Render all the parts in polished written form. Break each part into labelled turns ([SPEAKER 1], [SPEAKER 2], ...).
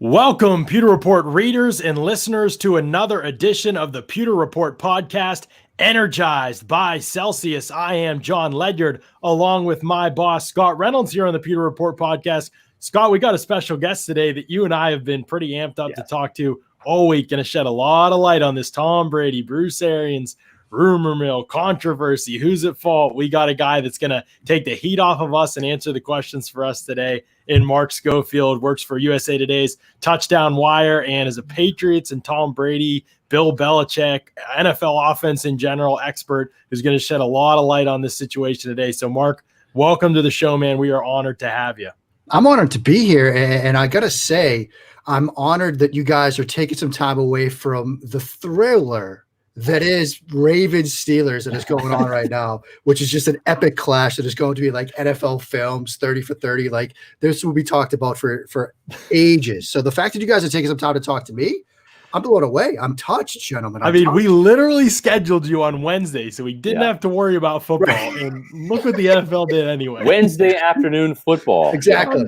[SPEAKER 1] Welcome, Pewter Report readers and listeners, to another edition of the Pewter Report podcast, Energized by Celsius. I am John Ledyard, along with my boss, Scott Reynolds, here on the Pewter Report podcast. Scott, we got a special guest today that you and I have been pretty amped up to talk to all week. Going to shed a lot of light on this Tom Brady, Brady-Arians, rumor mill, controversy, who's at fault. We got a guy that's going to take the heat off of us and answer the questions for us today in Mark Schofield, works for USA Today's Touchdown Wire and is a Patriots and Tom Brady, Bill Belichick, NFL offense in general expert who's going to shed a lot of light on this situation today. So Mark, welcome to the show, man. We are honored to have you.
[SPEAKER 2] I'm honored to be here. And I got to say, I'm honored that you guys are taking some time away from the thriller that is Ravens Steelers that is going on right now, which is just an epic clash that is going to be like NFL films, 30 for 30. Like this will be talked about for ages. So the fact that you guys are taking some time to talk to me, I'm blown away. I'm touched, gentlemen.
[SPEAKER 1] We literally scheduled you on Wednesday, so we didn't have to worry about football. Right. And look what the NFL did anyway.
[SPEAKER 3] Wednesday afternoon football.
[SPEAKER 2] Exactly.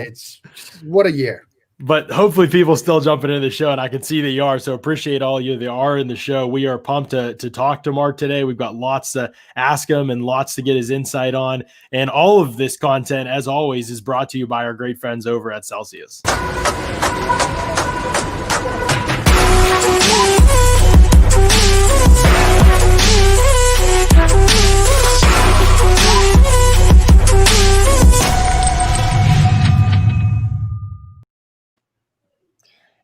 [SPEAKER 2] It's what a year.
[SPEAKER 1] But hopefully people still jumping into the show, and I can see that you are. So appreciate all you that are in the show. We are pumped to talk to Mark today. We've got lots to ask him and lots to get his insight on. And all of this content, as always, is brought to you by our great friends over at Celsius.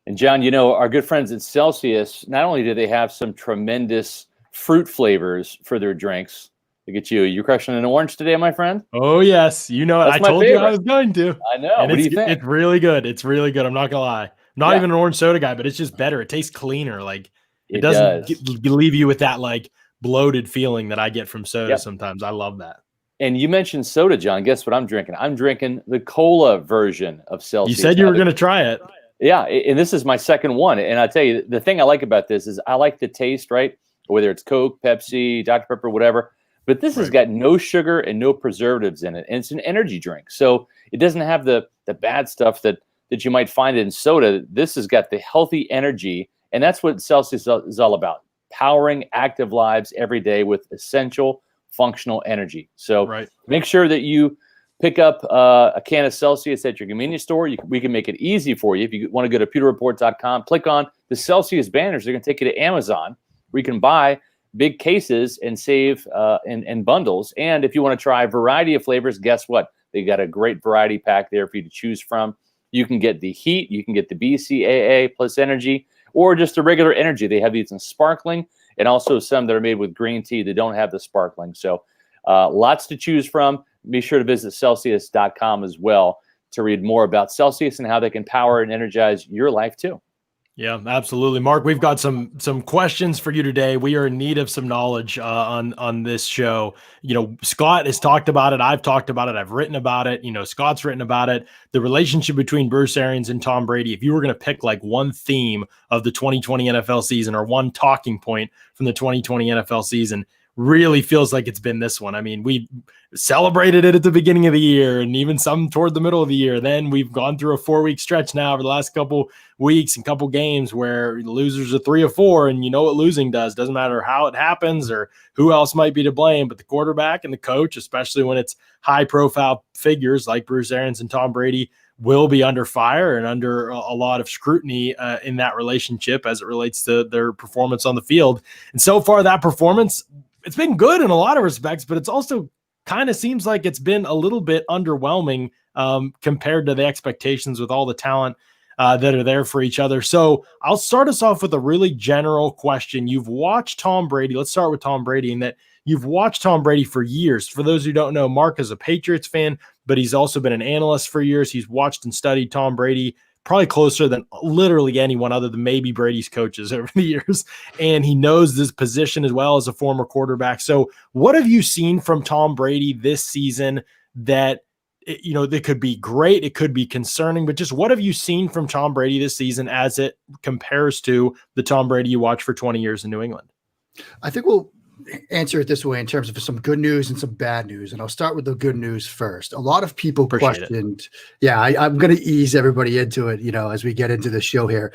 [SPEAKER 3] And John, you know, our good friends at Celsius, not only do they have some tremendous fruit flavors for their drinks. Look at you. You crushing an orange today, my friend?
[SPEAKER 1] Oh, yes. You know, I told you I was going to.
[SPEAKER 3] I know.
[SPEAKER 1] And
[SPEAKER 3] what do you think?
[SPEAKER 1] It's really good. It's really good. I'm not going to lie. I'm not even an orange soda guy, but it's just better. It tastes cleaner. Like it doesn't leave you with that like bloated feeling that I get from soda sometimes. I love that.
[SPEAKER 3] And you mentioned soda, John. Guess what I'm drinking? I'm drinking the cola version of Celsius.
[SPEAKER 1] You said you were going to try it.
[SPEAKER 3] Yeah, and this is my second one. And I tell you, the thing I like about this is I like the taste, right? Whether it's Coke, Pepsi, Dr. Pepper, whatever. But this has got no sugar and no preservatives in it. And it's an energy drink. So it doesn't have the bad stuff that you might find in soda. This has got the healthy energy. And that's what Celsius is all about. Powering active lives every day with essential functional energy. So make sure that you pick up a can of Celsius at your convenience store. We can make it easy for you. If you want to go to pewterreport.com, click on the Celsius banners. They're going to take you to Amazon, where you can buy big cases and save in bundles. And if you want to try a variety of flavors, guess what? They got a great variety pack there for you to choose from. You can get the heat, you can get the BCAA plus energy, or just the regular energy. They have these in sparkling, and also some that are made with green tea that don't have the sparkling. So lots to choose from. Be sure to visit Celsius.com as well to read more about Celsius and how they can power and energize your life too.
[SPEAKER 1] Yeah, absolutely. Mark, we've got some questions for you today. We are in need of some knowledge on this show. You know, Scott has talked about it. I've talked about it. I've written about it. You know, Scott's written about it. The relationship between Brady-Arians and Tom Brady, if you were going to pick like one theme of the 2020 NFL season or one talking point from the 2020 NFL season, really feels like it's been this one. I mean, we celebrated it at the beginning of the year and even some toward the middle of the year. Then we've gone through a 4-week stretch now over the last couple weeks and couple games where the losers are 3 or 4. And you know what losing does. Doesn't matter how it happens or who else might be to blame, but the quarterback and the coach, especially when it's high profile figures like Brady-Arians and Tom Brady, will be under fire and under a lot of scrutiny in that relationship as it relates to their performance on the field. And so far that performance, it's been good in a lot of respects, but it's also kind of seems like it's been a little bit underwhelming compared to the expectations with all the talent that are there for each other. So I'll start us off with a really general question. You've watched Tom Brady. Let's start with Tom Brady, in that you've watched Tom Brady for years. For those who don't know, Mark is a Patriots fan, but he's also been an analyst for years. He's watched and studied Tom Brady probably closer than literally anyone other than maybe Brady's coaches over the years. And he knows this position as well as a former quarterback. So what have you seen from Tom Brady this season that, you know, that could be great, it could be concerning, but just what have you seen from Tom Brady this season as it compares to the Tom Brady you watched for 20 years in New England?
[SPEAKER 2] I think we'll answer it this way in terms of some good news and some bad news. And I'll start with the good news first. A lot of people questioned. Yeah, I'm going to ease everybody into it, as we get into the show here.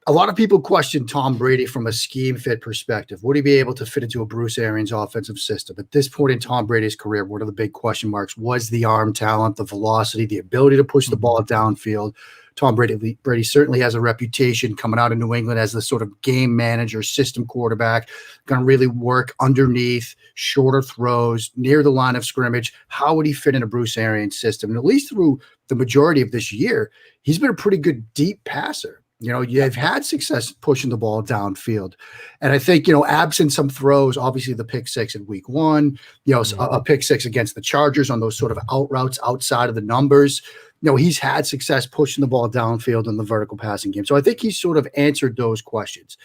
[SPEAKER 2] A lot of people questioned Tom Brady from a scheme fit perspective. Would he be able to fit into a Bruce Arians offensive system? At this point in Tom Brady's career, one of the big question marks was the arm talent, the velocity, the ability to push the ball downfield. Tom Brady certainly has a reputation coming out of New England as the sort of game manager, system quarterback, going to really work underneath, shorter throws, near the line of scrimmage. How would he fit in a Bruce Arians system? And at least through the majority of this year, he's been a pretty good deep passer. You've had success pushing the ball downfield. And I think, absent some throws, obviously the pick six in week one, a pick six against the Chargers on those sort of out routes outside of the numbers. He's had success pushing the ball downfield in the vertical passing game. So I think he's sort of answered those questions.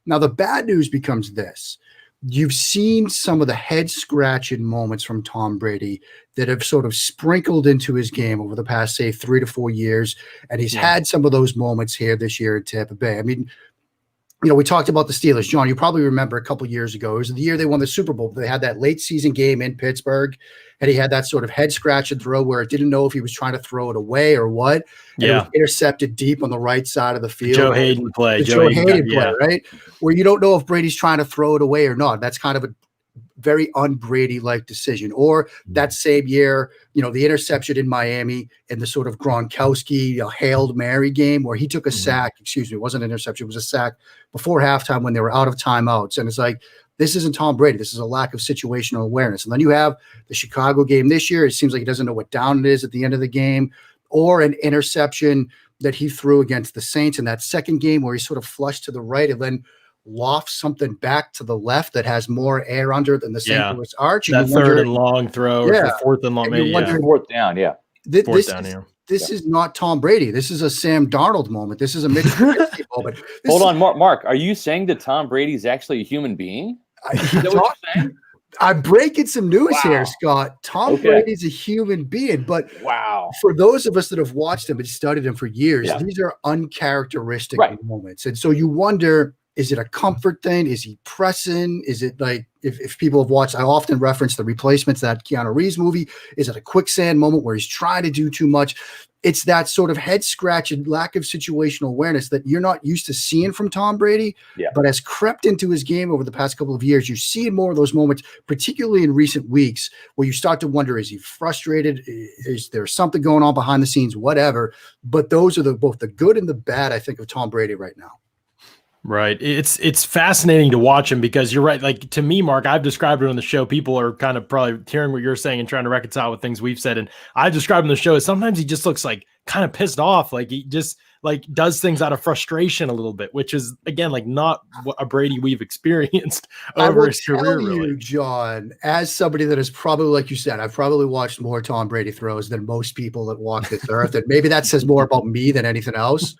[SPEAKER 2] Now, the bad news becomes this. You've seen some of the head-scratching moments from Tom Brady that have sort of sprinkled into his game over the past, say, 3 to 4 years, and he's had some of those moments here this year in Tampa Bay. I mean, we talked about the Steelers. John, you probably remember a couple of years ago. It was the year they won the Super Bowl. They had that late-season game in Pittsburgh, and he had that sort of head-scratching throw where it didn't know if he was trying to throw it away or what. And it was intercepted deep on the right side of the field.
[SPEAKER 1] Joe Hayden play.
[SPEAKER 2] Joe Hayden play, right? Where you don't know if Brady's trying to throw it away or not. That's kind of a very un-Brady-like decision. Or that same year, the interception in Miami and the sort of Gronkowski Hail Mary game where he took a sack. Excuse me, it wasn't an interception. It was a sack before halftime when they were out of timeouts. And it's like, this isn't Tom Brady. This is a lack of situational awareness. And then you have the Chicago game this year. It seems like he doesn't know what down it is at the end of the game, or an interception that he threw against the Saints in that second game where he sort of flushed to the right and then lofts something back to the left that has more air under than the St. Louis arch.
[SPEAKER 1] That third and long throw, or fourth and long, maybe.
[SPEAKER 3] Fourth down,
[SPEAKER 2] This is not Tom Brady. This is a Sam Darnold moment. This is a Mitch Trubisky moment.
[SPEAKER 3] Hold on, Mark. Are you saying that Tom Brady's actually a human being? Is that what you're saying?
[SPEAKER 2] I'm breaking some news here, Scott. Tom Brady's a human being, but for those of us that have watched him and studied him for years, these are uncharacteristic moments. And so you wonder, is it a comfort thing? Is he pressing? Is it like, if people have watched, I often reference the Replacements, that Keanu Reeves movie. Is it a quicksand moment where he's trying to do too much? It's that sort of head scratch and lack of situational awareness that you're not used to seeing from Tom Brady, but has crept into his game over the past couple of years. You're seeing more of those moments, particularly in recent weeks, where you start to wonder, is he frustrated? Is there something going on behind the scenes? Whatever. But those are both the good and the bad, I think, of Tom Brady right now.
[SPEAKER 1] Right. It's fascinating to watch him because you're right. Like, to me, Mark, I've described it on the show. People are kind of probably hearing what you're saying and trying to reconcile with things we've said. And I've described on the show as sometimes he just looks like kind of pissed off. Like he just does things out of frustration a little bit, which is, again, like not what a Brady we've experienced over his career.
[SPEAKER 2] Really, John, as somebody that is probably, like you said, I've probably watched more Tom Brady throws than most people that walk this earth. And maybe that says more about me than anything else.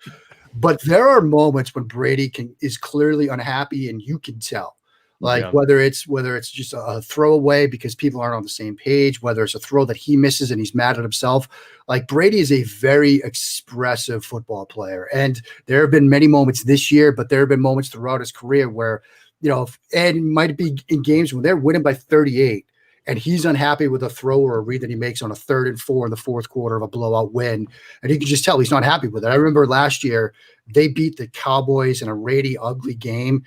[SPEAKER 2] But there are moments when Brady is clearly unhappy, and you can tell, whether it's just a throwaway because people aren't on the same page, whether it's a throw that he misses and he's mad at himself. Like, Brady is a very expressive football player, and there have been many moments this year, but there have been moments throughout his career where, and might be in games when they're winning by 38. And he's unhappy with a throw or a read that he makes on a 3rd and 4 in the fourth quarter of a blowout win. And you can just tell he's not happy with it. I remember last year they beat the Cowboys in a really ugly game,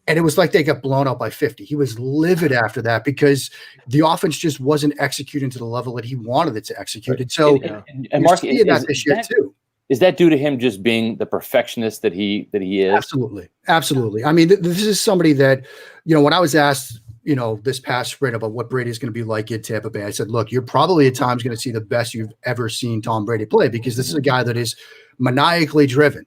[SPEAKER 2] and it was like they got blown out by 50. He was livid after that because the offense just wasn't executing to the level that he wanted it to execute. And so,
[SPEAKER 3] and Mark,
[SPEAKER 2] this year too.
[SPEAKER 3] Is that due to him just being the perfectionist that he is?
[SPEAKER 2] Absolutely. I mean, this is somebody that, when I was asked, this past spring about what Brady is going to be like in Tampa Bay, I said, look, you're probably at times going to see the best you've ever seen Tom Brady play, because this is a guy that is maniacally driven.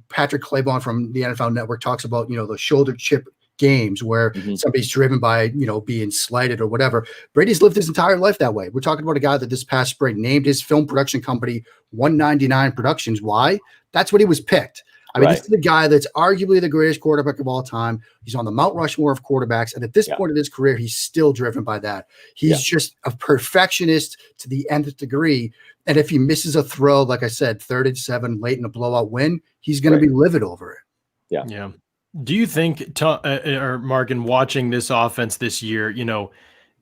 [SPEAKER 2] Patrick Claiborne from the NFL Network talks about, the shoulder chip games where somebody's driven by, being slighted or whatever. Brady's lived his entire life that way. We're talking about a guy that this past spring named his film production company 199 Productions. Why? That's what he was picked. I mean, this is the guy that's arguably the greatest quarterback of all time. He's on the Mount Rushmore of quarterbacks. And at this point in his career, he's still driven by that. He's just a perfectionist to the nth degree. And if he misses a throw, like I said, 3rd and 7 late in a blowout win, he's going to be livid over it.
[SPEAKER 3] Yeah.
[SPEAKER 1] Do you think, or Mark, in watching this offense this year,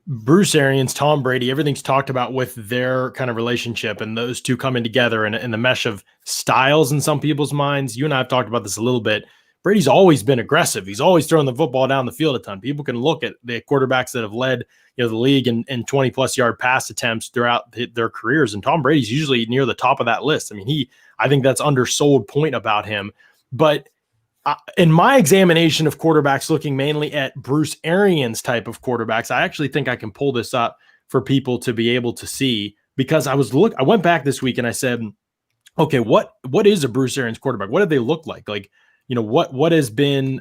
[SPEAKER 1] Bruce Arians, Tom Brady, everything's talked about with their kind of relationship and those two coming together and the mesh of styles in some people's minds. You and I have talked about this a little bit. Brady's always been aggressive. He's always throwing the football down the field a ton. People can look at the quarterbacks that have led the league in 20+ yard pass attempts throughout their careers, and Tom Brady's usually near the top of that list. I mean, I think that's undersold point about him. But in my examination of quarterbacks, looking mainly at Bruce Arians type of quarterbacks, I actually think I can pull this up for people to be able to see, because I went back this week and I said, okay, what is a Bruce Arians quarterback? What do they look like? Like, what has been,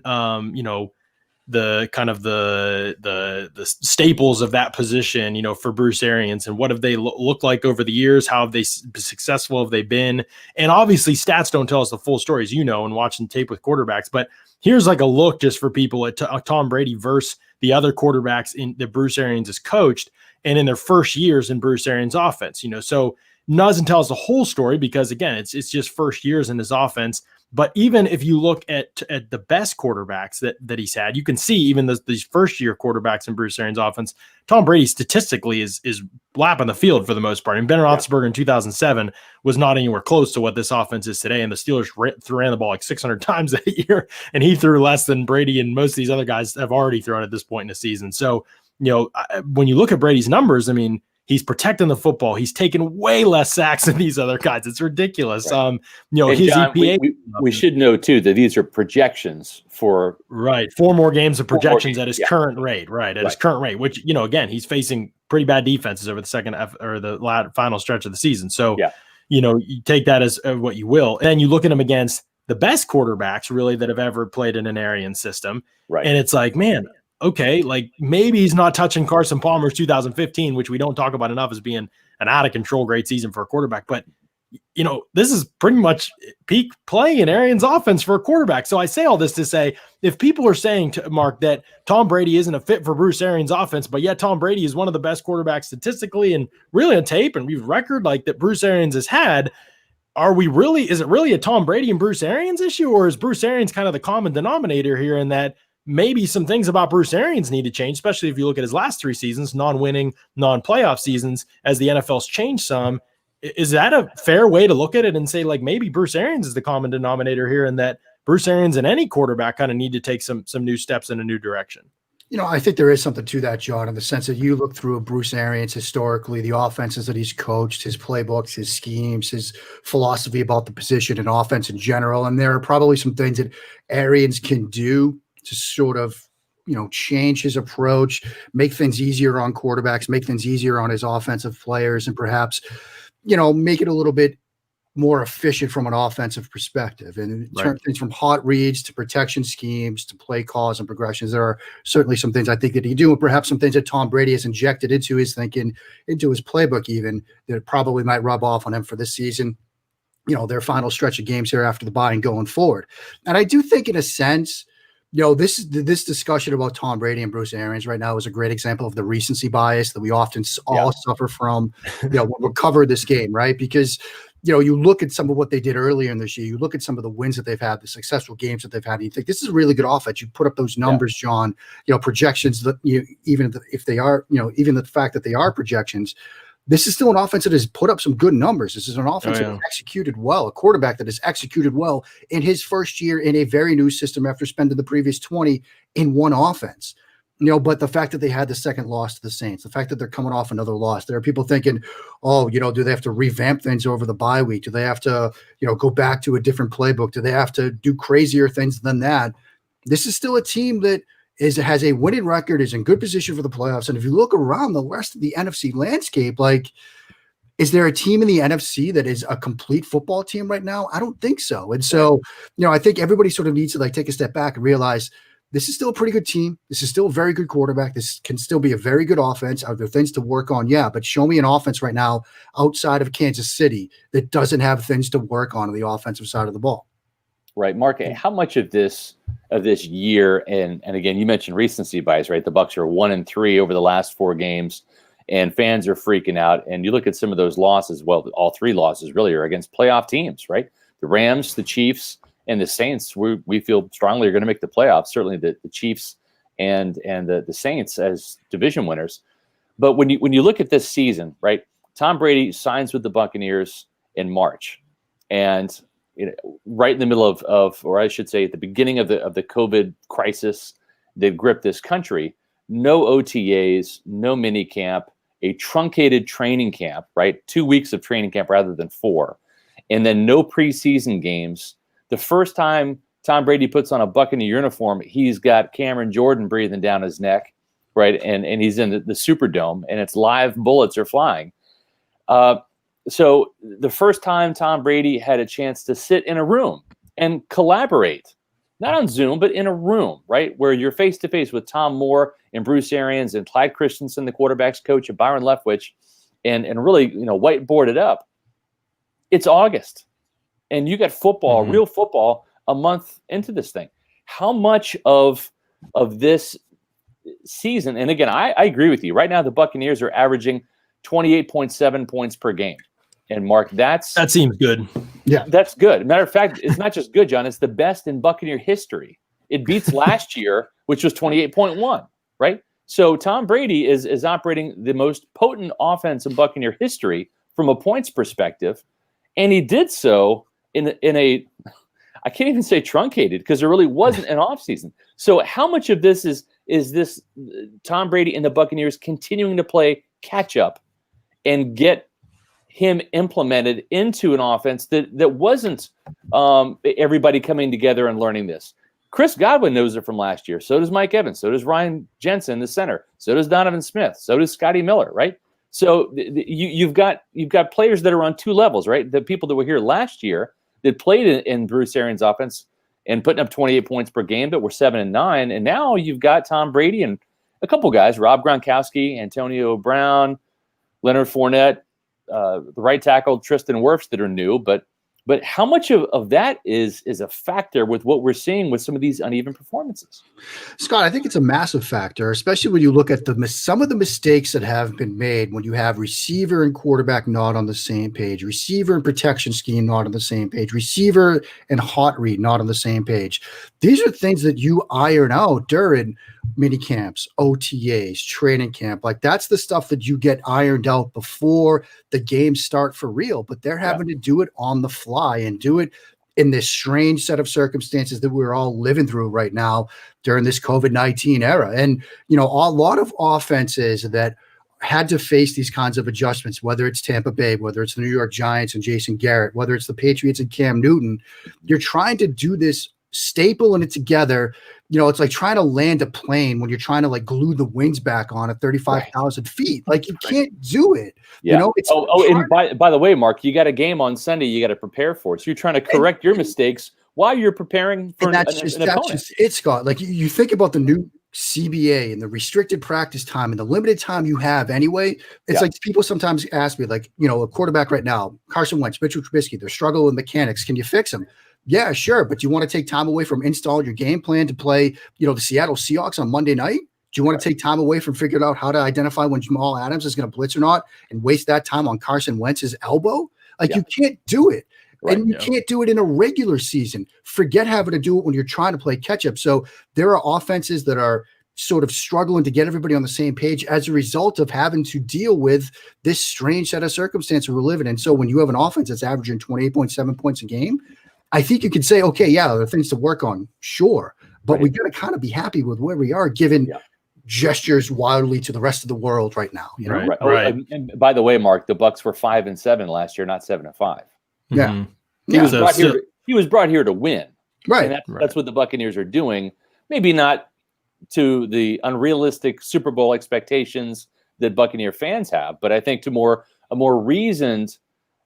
[SPEAKER 1] the kind of the staples of that position, for Bruce Arians, and what have they looked like over the years? How have they been successful? Have they been? And obviously stats don't tell us the full stories, and watching tape with quarterbacks, but here's like a look just for people at Tom Brady versus the other quarterbacks that Bruce Arians has coached and in their first years in Bruce Arians' offense, so doesn't tell us the whole story because again, it's just first years in his offense. But even if you look at the best quarterbacks that he's had, you can see even these first-year quarterbacks in Bruce Arians' offense, Tom Brady statistically is lapping the field for the most part. And Ben Roethlisberger in 2007 was not anywhere close to what this offense is today. And the Steelers ran the ball like 600 times that year, and he threw less than Brady and most of these other guys have already thrown at this point in the season. So, when you look at Brady's numbers, I mean, he's protecting the football. He's taken way less sacks than these other guys. It's ridiculous.
[SPEAKER 3] Right.
[SPEAKER 1] His
[SPEAKER 3] John,
[SPEAKER 1] EPA.
[SPEAKER 3] we should know too that these are projections for
[SPEAKER 1] 4 more games of projections at his current rate. Right, at his current rate, which again, he's facing pretty bad defenses over the second or the final stretch of the season. So you take that as what you will, and then you look at him against the best quarterbacks really that have ever played in an Arian system,
[SPEAKER 3] right?
[SPEAKER 1] And it's like, man, okay, like maybe he's not touching Carson Palmer's 2015, which we don't talk about enough as being an out of control great season for a quarterback. But, this is pretty much peak play in Arians' offense for a quarterback. So I say all this to say, if people are saying, to Mark, that Tom Brady isn't a fit for Bruce Arians' offense, but yet Tom Brady is one of the best quarterbacks statistically and really on tape and we've record like that Bruce Arians has had, is it really a Tom Brady and Bruce Arians issue, or is Bruce Arians kind of the common denominator here in that maybe some things about Bruce Arians need to change, especially if you look at his last 3 seasons, non-winning, non-playoff seasons, as the NFL's changed some? Is that a fair way to look at it and say, like, maybe Bruce Arians is the common denominator here and that Bruce Arians and any quarterback kind of need to take some new steps in a new direction?
[SPEAKER 2] I think there is something to that, John, in the sense that you look through a Bruce Arians historically, the offenses that he's coached, his playbooks, his schemes, his philosophy about the position and offense in general. And there are probably some things that Arians can do to sort of, change his approach, make things easier on quarterbacks, make things easier on his offensive players, and perhaps, make it a little bit more efficient from an offensive perspective and turn things from hot reads to protection schemes to play calls and progressions. There are certainly some things I think that he do, and perhaps some things that Tom Brady has injected into his thinking, into his playbook even, that probably might rub off on him for this season, their final stretch of games here after the bye and going forward. And I do think in a sense, this discussion about Tom Brady and Bruce Arians right now is a great example of the recency bias that we often all suffer from, when we cover this game, right? Because, you look at some of what they did earlier in this year, you look at some of the wins that they've had, the successful games that they've had, and you think this is a really good offense. You put up those numbers, John, projections that even if they are, even the fact that they are projections, this is still an offense that has put up some good numbers. This is an offense that has executed well, a quarterback that has executed well in his first year in a very new system after spending the previous 20 in one offense. But the fact that they had the second loss to the Saints, the fact that they're coming off another loss, there are people thinking, do they have to revamp things over the bye week? Do they have to, go back to a different playbook? Do they have to do crazier things than that? This is still a team that has a winning record, is in good position for the playoffs. And if you look around the rest of the NFC landscape, like, is there a team in the NFC that is a complete football team right now? I don't think so. And so, I think everybody sort of needs to take a step back and realize this is still a pretty good team. This is still a very good quarterback. This can still be a very good offense. Are there things to work on? Yeah, but show me an offense right now outside of Kansas City that doesn't have things to work on the offensive side of the ball.
[SPEAKER 3] Right, Mark, how much of this year, and again, you mentioned recency bias, right? The Bucs are 1-3 over the last 4 games, and fans are freaking out. And you look at some of those losses, well, all 3 losses really are against playoff teams, right? The Rams, the Chiefs, and the Saints, we feel strongly are going to make the playoffs. Certainly the Chiefs and the Saints as division winners. But when you look at this season, right? Tom Brady signs with the Buccaneers in March, and right in the middle of, or I should say, at the beginning of the COVID crisis that gripped this country. No OTAs, no mini camp, a truncated training camp, right? 2 weeks of training camp rather than 4, and then no preseason games. The first time Tom Brady puts on a Buccaneer uniform, he's got Cameron Jordan breathing down his neck, right? And he's in the Superdome, and it's live bullets are flying. So the first time Tom Brady had a chance to sit in a room and collaborate, not on Zoom, but in a room, right, where you're face-to-face with Tom Moore and Bruce-Arians and Clyde Christensen, the quarterback's coach, and Byron Leftwich, and really, whiteboarded up. It's August, and you got football, real football, a month into this thing. How much of this season, and again, I agree with you. Right now, the Buccaneers are averaging 28.7 points per game. And Mark, that
[SPEAKER 1] seems good.
[SPEAKER 2] Yeah,
[SPEAKER 3] that's good. Matter of fact, it's not just good, John. It's the best in Buccaneer history. It beats last year, which was 28.1, right? So Tom Brady is operating the most potent offense in Buccaneer history from a points perspective, and he did so in a I can't even say truncated because there really wasn't an offseason. So how much of this is this Tom Brady and the Buccaneers continuing to play catch up and get him implemented into an offense that wasn't everybody coming together and learning this? Chris Godwin knows it from last year. So does Mike Evans. So does Ryan Jensen, the center. So does Donovan Smith. So does Scotty Miller, right? So you've got players that are on two levels, right? The people that were here last year that played in Bruce Arians' offense and putting up 28 points per game, but were 7-9. And now you've got Tom Brady and a couple guys, Rob Gronkowski, Antonio Brown, Leonard Fournette, the right tackle Tristan Wirfs that are new, but how much of that is a factor with what we're seeing with some of these uneven performances?
[SPEAKER 2] Scott, I think it's a massive factor, especially when you look at some of the mistakes that have been made when you have receiver and quarterback not on the same page, receiver and protection scheme not on the same page, receiver and hot read not on the same page. These are things that you iron out during mini camps, OTAs, training camp. Like that's the stuff that you get ironed out before the games start for real, but they're having to do it on the fly and do it in this strange set of circumstances that we're all living through right now during this COVID-19 era. And, a lot of offenses that had to face these kinds of adjustments, whether it's Tampa Bay, whether it's the New York Giants and Jason Garrett, whether it's the Patriots and Cam Newton, you're trying to do this stapling it together. It's like trying to land a plane when you're trying to like glue the wings back on at 35,000 feet. Like you can't do it.
[SPEAKER 3] Yeah. And by the way, Mark, you got a game on Sunday you got to prepare for. So you're trying to correct your mistakes while you're preparing for an opponent.
[SPEAKER 2] That's just it, Scott. Like you think about the new CBA and the restricted practice time and the limited time you have anyway. It's like people sometimes ask me, like, a quarterback right now, Carson Wentz, Mitchell Trubisky, they're struggling with mechanics. Can you fix them? Yeah, sure. But do you want to take time away from installing your game plan to play, the Seattle Seahawks on Monday night? Do you want to take time away from figuring out how to identify when Jamal Adams is going to blitz or not and waste that time on Carson Wentz's elbow? Like you can't do it. Right, and you can't do it in a regular season. Forget having to do it when you're trying to play catch up. So there are offenses that are sort of struggling to get everybody on the same page as a result of having to deal with this strange set of circumstances we're living in. So when you have an offense that's averaging 28.7 points a game, I think you could say, okay, yeah, there are things to work on, sure, but we got to kind of be happy with where we are, given gestures wildly to the rest of the world right now.
[SPEAKER 3] Right. And by the way, Mark, the Bucs were 5-7 last year, not 7-5.
[SPEAKER 2] Yeah,
[SPEAKER 3] he was brought here to win.
[SPEAKER 2] Right,
[SPEAKER 3] and that's what the Buccaneers are doing. Maybe not to the unrealistic Super Bowl expectations that Buccaneer fans have, but I think to a more reasoned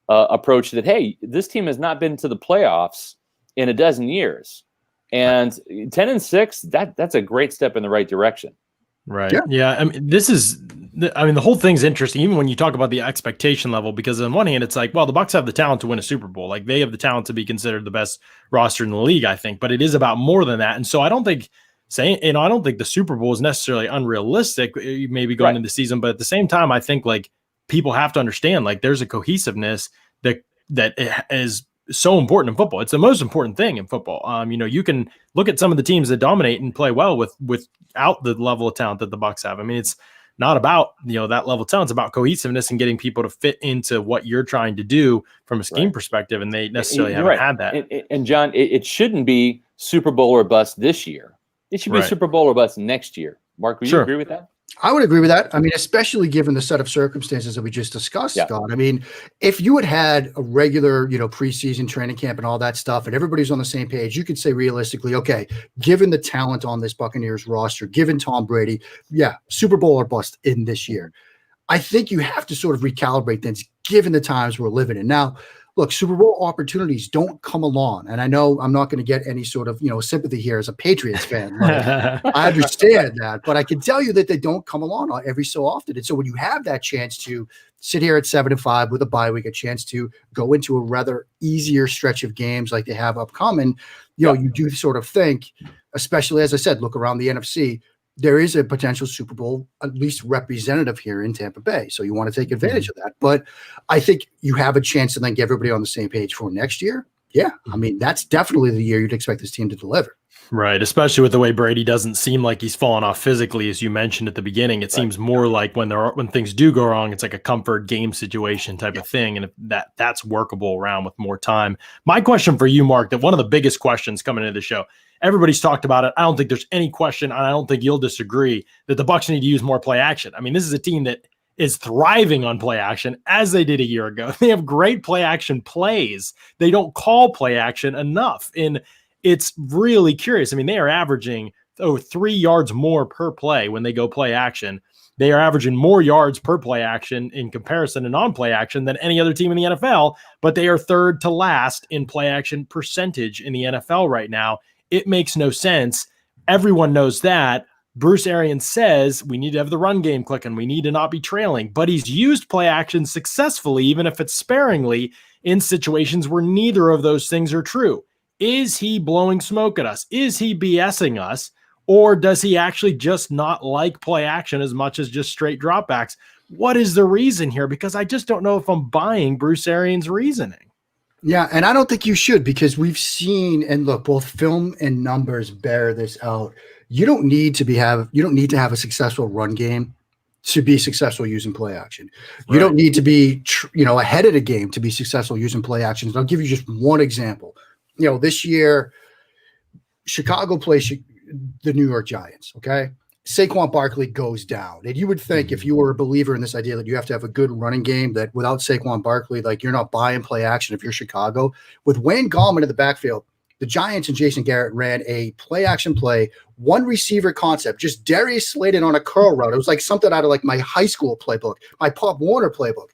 [SPEAKER 3] approach that, hey, this team has not been to the playoffs in a dozen years, and 10-6, that's a great step in the right direction.
[SPEAKER 1] Right. Yeah. I mean, the whole thing's interesting, even when you talk about the expectation level, because on one hand, it's like, well, the Bucs have the talent to win a Super Bowl. Like they have the talent to be considered the best roster in the league, I think, but it is about more than that. And so I don't think I don't think the Super Bowl is necessarily unrealistic, maybe going into the season, but at the same time, I think like people have to understand, like there's a cohesiveness that is so important in football. It's the most important thing in football. You can look at some of the teams that dominate and play well without the level of talent that the Bucs have. I mean, it's not about, that level of talent. It's about cohesiveness and getting people to fit into what you're trying to do from a scheme perspective. And they necessarily haven't had that.
[SPEAKER 3] And John, it shouldn't be Super Bowl or bust this year. It should be Super Bowl or bust next year. Mark, would you agree with that?
[SPEAKER 2] I would agree with that. I mean, especially given the set of circumstances that we just discussed, Scott. I mean, if you had a regular, preseason training camp and all that stuff, and everybody's on the same page, you could say realistically, okay, given the talent on this Buccaneers roster, given Tom Brady, Super Bowl or bust in this year. I think you have to sort of recalibrate things given the times we're living in. Now, look, Super Bowl opportunities don't come along. And I know I'm not going to get any sort of, sympathy here as a Patriots fan. I understand that, but I can tell you that they don't come along every so often. And so when you have that chance to sit here at 7-5 with a bye week, a chance to go into a rather easier stretch of games like they have upcoming, you do sort of think, especially as I said, look around the NFC, there is a potential Super Bowl, at least representative here in Tampa Bay. So you want to take advantage of that. But I think you have a chance to then get everybody on the same page for next year. Yeah. I mean, that's definitely the year you'd expect this team to deliver.
[SPEAKER 1] Right. Especially with the way Brady doesn't seem like he's fallen off physically, as you mentioned at the beginning. It seems more like when things do go wrong, it's like a comfort game situation type of thing. And if that's workable around with more time. My question for you, Mark, that one of the biggest questions coming into the show, everybody's talked about it. I don't think there's any question, and I don't think you'll disagree, that the Bucs need to use more play action. I mean, this is a team that is thriving on play action as they did a year ago. They have great play action plays. They don't call play action enough. And it's really curious. I mean, they are averaging 3 yards more per play when they go play action. They are averaging more yards per play action in comparison to non-play action than any other team in the NFL, but they are third to last in play action percentage in the NFL right now. It makes no sense. Everyone knows that. Brady-Arians says we need to have the run game clicking. We need to not be trailing. But he's used play action successfully, even if it's sparingly, in situations where neither of those things are true. Is he blowing smoke at us? Is he BSing us? Or does he actually just not like play action as much as just straight dropbacks? What is the reason here? Because I just don't know if I'm buying Brady-Arians' reasoning.
[SPEAKER 2] Yeah, and I don't think you should, because we've seen, and look, both film and numbers bear this out. You don't need to have a successful run game to be successful using play action. You don't need to be ahead of the game to be successful using play actions. And I'll give you just one example. This year, Chicago plays the New York Giants. Okay, Saquon Barkley goes down. And you would think, if you were a believer in this idea that you have to have a good running game, that without Saquon Barkley, like, you're not buying play action if you're Chicago. With Wayne Gallman in the backfield, the Giants and Jason Garrett ran a play action play, one receiver concept, just Darius Slayton on a curl route. It was like something out of like my high school playbook, my Pop Warner playbook.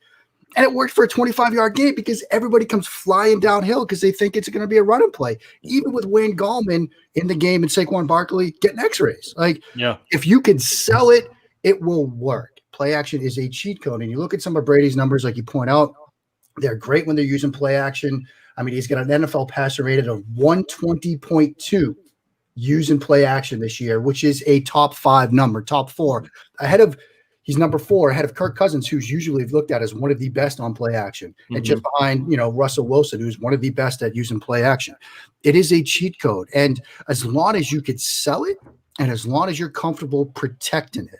[SPEAKER 2] And it worked for a 25-yard game because everybody comes flying downhill because they think it's going to be a running play. Even with Wayne Gallman in the game and Saquon Barkley getting x-rays. If you can sell it, it will work. Play action is a cheat code. And you look at some of Brady's numbers, like you point out, they're great when they're using play action. I mean, he's got an NFL passer rated of 120.2 using play action this year, which is a top 5 number, top 4. He's number 4 ahead of Kirk Cousins, who's usually looked at as one of the best on play action, and just behind, Russell Wilson, who's one of the best at using play action. It is a cheat code. And as long as you could sell it, and as long as you're comfortable protecting it,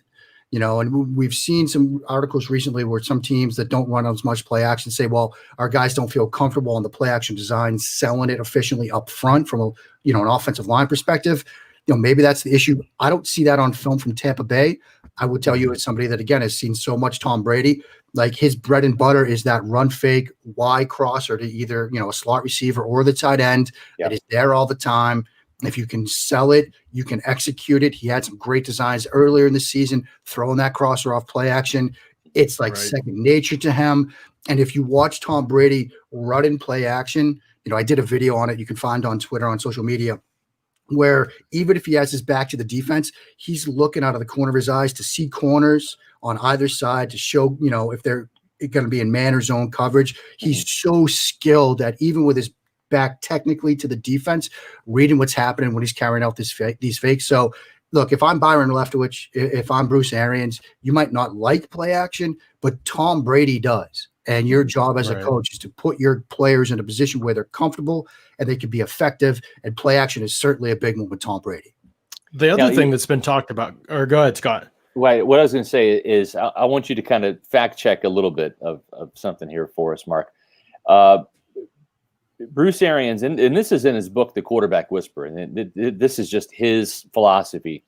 [SPEAKER 2] and we've seen some articles recently where some teams that don't run as much play action say, well, our guys don't feel comfortable on the play action design, selling it efficiently up front from an offensive line perspective. Maybe that's the issue. I don't see that on film from Tampa Bay. I would tell you, as somebody that, again, has seen so much Tom Brady, like, his bread and butter is that run fake Y crosser to either, a slot receiver or the tight end. It is there all the time. If you can sell it, you can execute it. He had some great designs earlier in the season, throwing that crosser off play action. It's like second nature to him. And if you watch Tom Brady run in play action, I did a video on it. You can find on Twitter, on social media, where even if he has his back to the defense, he's looking out of the corner of his eyes to see corners on either side to show, if they're going to be in man or zone coverage. He's so skilled that even with his back technically to the defense, reading what's happening when he's carrying out these fakes. So, look, if I'm Byron Leftwich, if I'm Brady-Arians, you might not like play action, but Tom Brady does. And your job as a
[SPEAKER 1] Right.
[SPEAKER 2] coach is to put your players in a position where they're comfortable and they can be effective. And play action is certainly a big one with Tom Brady.
[SPEAKER 1] The other thing that's been talked about, or go ahead, Scott.
[SPEAKER 3] Right. What I was going to say is I want you to kind of fact check a little bit of something here for us, Mark. Brady-Arians, and this is in his book, The Quarterback Whisperer, and this is just his philosophy.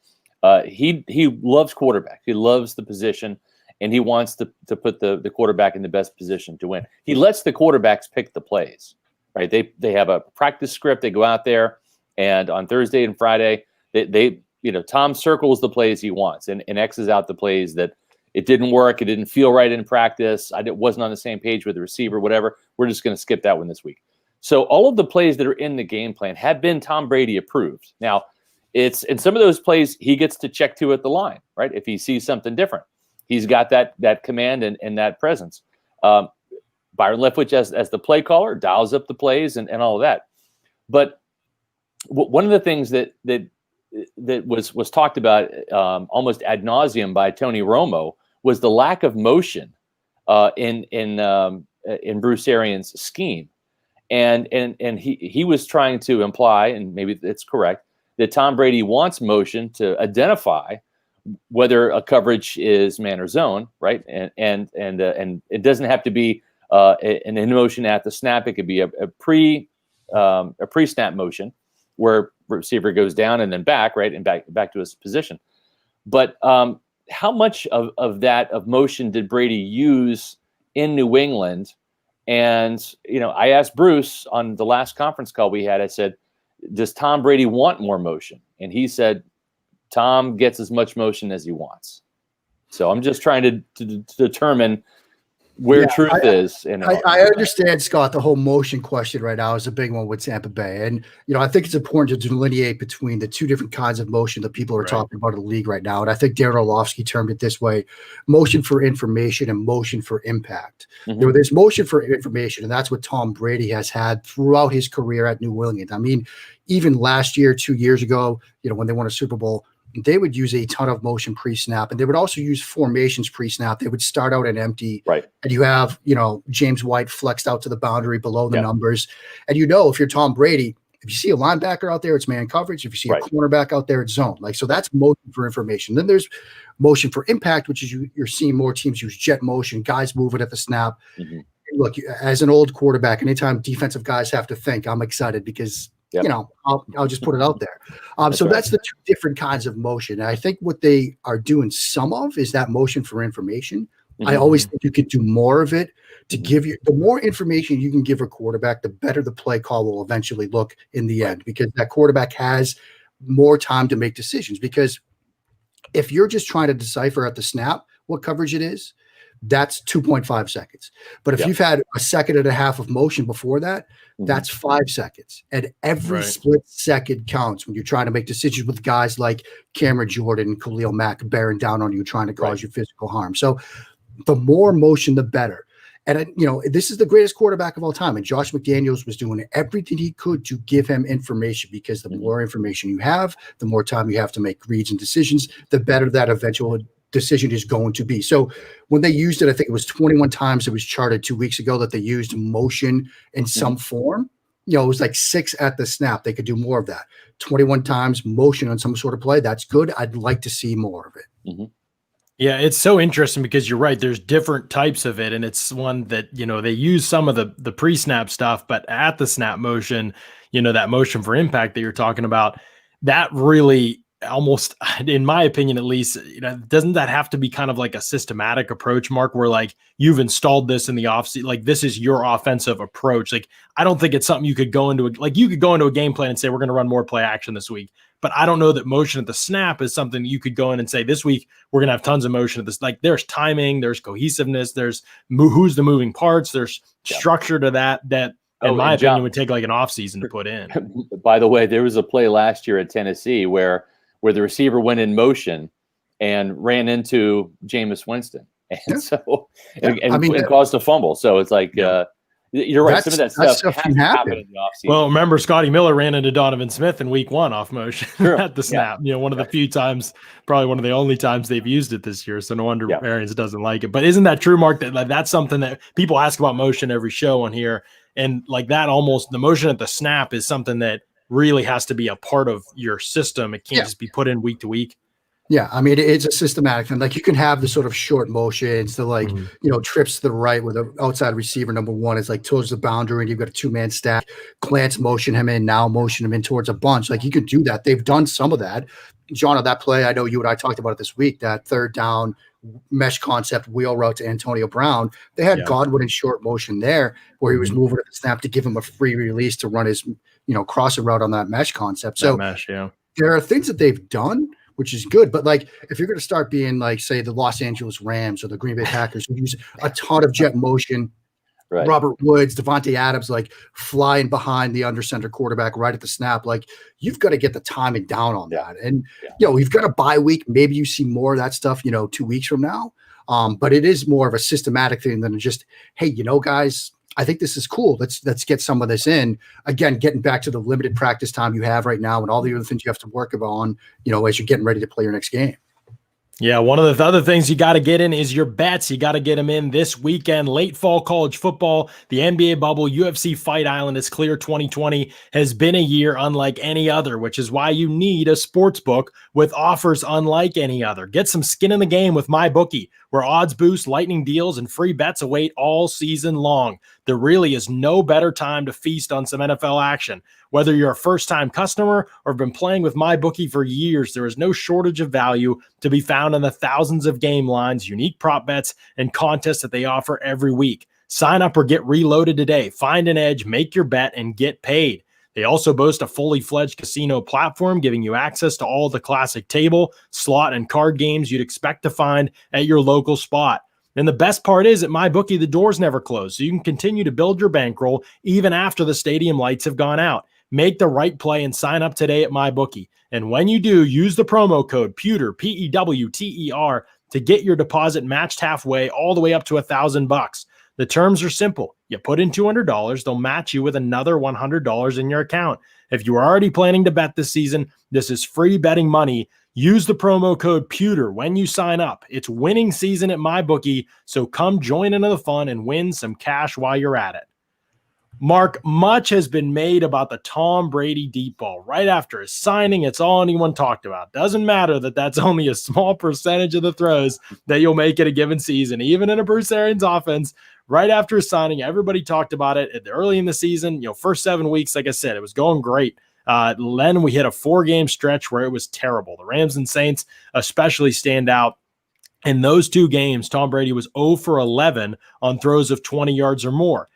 [SPEAKER 3] He loves quarterback. He loves the position, and he wants to put the quarterback in the best position to win. He lets the quarterbacks pick the plays, right? They have a practice script. They go out there, and on Thursday and Friday, they Tom circles the plays he wants and X's out the plays that it didn't work. It didn't feel right in practice. I wasn't on the same page with the receiver, whatever. We're just going to skip that one this week. So all of the plays that are in the game plan have been Tom Brady approved. Now, it's in some of those plays he gets to check to at the line, right? If he sees something different, he's got that command and that presence. Byron Leftwich as the play caller dials up the plays and all of that. But one of the things that was talked about almost ad nauseum by Tony Romo was the lack of motion in Brady-Arians' scheme. And he was trying to imply, and maybe it's correct, that Tom Brady wants motion to identify whether a coverage is man or zone, right? And it doesn't have to be an in motion at the snap. It could be a pre-snap motion where receiver goes down and then back, right, and back to his position. But how much of that motion did Brady use in New England? And, I asked Bruce on the last conference call we had, I said, does Tom Brady want more motion? And he said, Tom gets as much motion as he wants. So I'm just trying to determine where truth is.
[SPEAKER 2] I understand, Scott, the whole motion question right now is a big one with Tampa Bay. And, I think it's important to delineate between the two different kinds of motion that people are talking about in the league right now. And I think Darren Orlovsky termed it this way: motion for information and motion for impact.
[SPEAKER 3] Mm-hmm.
[SPEAKER 2] There's motion for information, and that's what Tom Brady has had throughout his career at New England. I mean, even last year, 2 years ago, when they won a Super Bowl, they would use a ton of motion pre-snap, and they would also use formations pre-snap. They would start out at empty,
[SPEAKER 3] right?
[SPEAKER 2] And you have, James White flexed out to the boundary below the numbers. And if you're Tom Brady, if you see a linebacker out there, it's man coverage. If you see a cornerback out there, it's zone. So that's motion for information. Then there's motion for impact, which is you're seeing more teams use jet motion, guys moving at the snap. Mm-hmm. Look, as an old quarterback, anytime defensive guys have to think, I'm excited because I'll just put it out there. So that's the two different kinds of motion. And I think what they are doing some of is that motion for information. Mm-hmm. I always think you could do more of it to give you the more information you can give a quarterback, the better the play call will eventually look in the end, because that quarterback has more time to make decisions. Because if you're just trying to decipher at the snap what coverage it is, that's 2.5 seconds. But if you've had a second and a half of motion before that, that's 5 seconds. And every split second counts when you're trying to make decisions with guys like Cameron Jordan and Khalil Mack bearing down on you, trying to cause you physical harm. So the more motion, the better. And, this is the greatest quarterback of all time. And Josh McDaniels was doing everything he could to give him information, because the more information you have, the more time you have to make reads and decisions, the better that eventual decision is going to be. So when they used it, I think it was 21 times it was charted 2 weeks ago that they used motion in some form. It was like 6 at the snap. They could do more of that. 21 times motion on some sort of play. That's good. I'd like to see more of it.
[SPEAKER 3] Mm-hmm.
[SPEAKER 1] Yeah, it's so interesting because you're right. There's different types of it. And it's one that, they use some of the pre-snap stuff, but at the snap motion, that motion for impact that you're talking about, that really almost, in my opinion, at least, doesn't that have to be kind of like a systematic approach, Mark, where like you've installed this in the offseason, like this is your offensive approach. Like, I don't think it's something you could go into, you could go into a game plan and say, we're going to run more play action this week. But I don't know that motion at the snap is something you could go in and say, this week, we're going to have tons of motion at this. Like, there's timing, there's cohesiveness, there's who's the moving parts, there's structure to that, in my opinion, would take like an offseason to put in.
[SPEAKER 3] By the way, there was a play last year at Tennessee where the receiver went in motion and ran into Jameis Winston, and caused a fumble. So it's like, You're right. Some of that stuff
[SPEAKER 2] can happen
[SPEAKER 3] in the offseason.
[SPEAKER 1] Well, remember Scotty Miller ran into Donovan Smith in week 1 off motion
[SPEAKER 3] Sure.
[SPEAKER 1] at the snap. One of the few times, probably one of the only times they've used it this year. So no wonder Arians doesn't like it. But isn't that true, Mark? That that's something that people ask about motion every show on here. And like that, almost the motion at the snap is something that really has to be a part of your system. It can't just be put in week to week.
[SPEAKER 2] Yeah, I mean, it's a systematic thing. Like you can have the sort of short motions, the like, trips to the right with an outside receiver. Number one is like towards the boundary and you've got a 2-man stack, glance motion him in, now motion him in towards a bunch. Like you could do that. They've done some of that. John, on that play, I know you and I talked about it this week, that third down mesh concept wheel route to Antonio Brown. They had Godwin in short motion there where he was moving at the snap to give him a free release to run his, crossing route on that mesh concept. So there are things that they've done, which is good. But like, if you're going to start being like, say, the Los Angeles Rams or the Green Bay Packers who use a ton of jet motion, Robert Woods, Devontae Adams, like flying behind the under center quarterback right at the snap, like you've got to get the timing down on that. And, we've got a bye week. Maybe you see more of that stuff, 2 weeks from now. But it is more of a systematic thing than just, hey, guys, I think this is cool. Let's get some of this in. Again, getting back to the limited practice time you have right now and all the other things you have to work on, as you're getting ready to play your next game.
[SPEAKER 1] Yeah, one of the other things you got to get in is your bets. You got to get them in this weekend. Late fall college football, the NBA bubble, UFC Fight Island. It's clear 2020 has been a year unlike any other, which is why you need a sports book with offers unlike any other. Get some skin in the game with MyBookie, where odds boost, lightning deals, and free bets await all season long. There really is no better time to feast on some NFL action. Whether you're a first-time customer or have been playing with MyBookie for years, there is no shortage of value to be found in the thousands of game lines, unique prop bets, and contests that they offer every week. Sign up or get reloaded today. Find an edge, make your bet, and get paid. They also boast a fully fledged casino platform, giving you access to all the classic table, slot, and card games you'd expect to find at your local spot. And the best part is at MyBookie, the doors never close, so you can continue to build your bankroll even after the stadium lights have gone out. Make the right play and sign up today at MyBookie. And when you do, use the promo code PEWTER, PEWTER, to get your deposit matched halfway all the way up to $1,000. The terms are simple. You put in $200, they'll match you with another $100 in your account. If you are already planning to bet this season, this is free betting money. Use the promo code PEWTER when you sign up. It's winning season at MyBookie, so come join into the fun and win some cash while you're at it. Mark, much has been made about the Tom Brady deep ball. Right after his signing, it's all anyone talked about. Doesn't matter that that's only a small percentage of the throws that you'll make in a given season, even in a Bruce Arians offense. Right after his signing, everybody talked about it early in the season. First 7 weeks, like I said, it was going great. Then we hit a 4-game stretch where it was terrible. The Rams and Saints especially stand out. In those 2 games, Tom Brady was 0 for 11 on throws of 20 yards or more.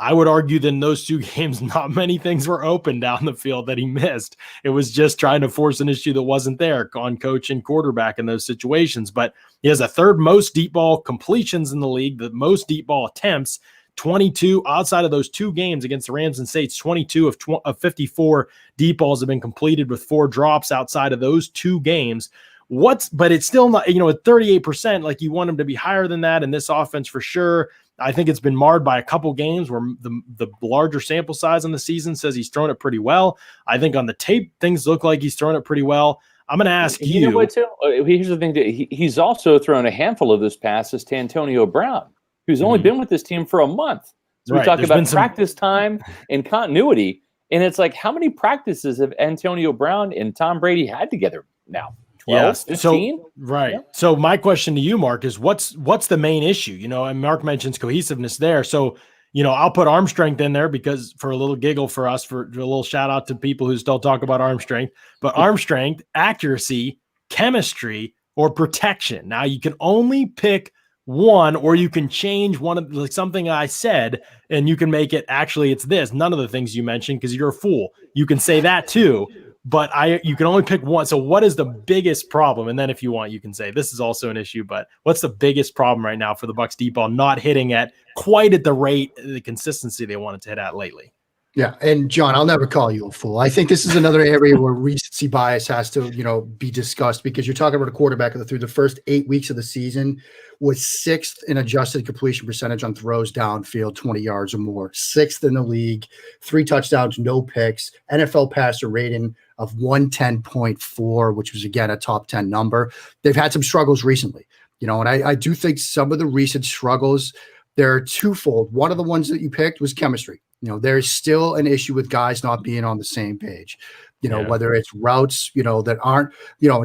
[SPEAKER 1] I would argue that in those 2 games, not many things were open down the field that he missed. It was just trying to force an issue that wasn't there on coach and quarterback in those situations. But he has a 3rd most deep ball completions in the league, the most deep ball attempts, 22 outside of those 2 games against the Rams and Saints. 22 of 54 deep balls have been completed with 4 drops outside of those 2 games. But it's still not, at 38%, like you want him to be higher than that in this offense for sure. I think it's been marred by a couple games where the larger sample size on the season says he's thrown it pretty well. I think on the tape, things look like he's thrown it pretty well. I'm going to ask you.
[SPEAKER 3] You know what, too? Here's the thing. He's also thrown a handful of those passes to Antonio Brown, who's only been with this team for a month. So we talk about practice time and continuity. And it's like, how many practices have Antonio Brown and Tom Brady had together now? 12, 15?
[SPEAKER 1] So, right. Yeah. So my question to you, Mark, is what's the main issue? And Mark mentions cohesiveness there. So, I'll put arm strength in there because for a little giggle for us, for a little shout out to people who still talk about arm strength, but arm strength, accuracy, chemistry, or protection. Now you can only pick one, or you can change one of something I said and you can make it actually it's this. None of the things you mentioned because you're a fool. You can say that too. But you can only pick one. So what is the biggest problem? And then if you want, you can say this is also an issue, but what's the biggest problem right now for the Bucs deep ball not hitting at quite at the rate, the consistency they wanted to hit at lately?
[SPEAKER 2] Yeah, and John, I'll never call you a fool. I think this is another area where recency bias has to, be discussed, because you're talking about a quarterback that through the first 8 weeks of the season was sixth in adjusted completion percentage on throws downfield, 20 yards or more, sixth in the league, 3 touchdowns, no picks, NFL passer rating of 110.4, which was again a top 10 number. They've had some struggles recently, and I do think some of the recent struggles, they're twofold. One of the ones that you picked was chemistry. There's still an issue with guys not being on the same page, whether it's routes, that aren't,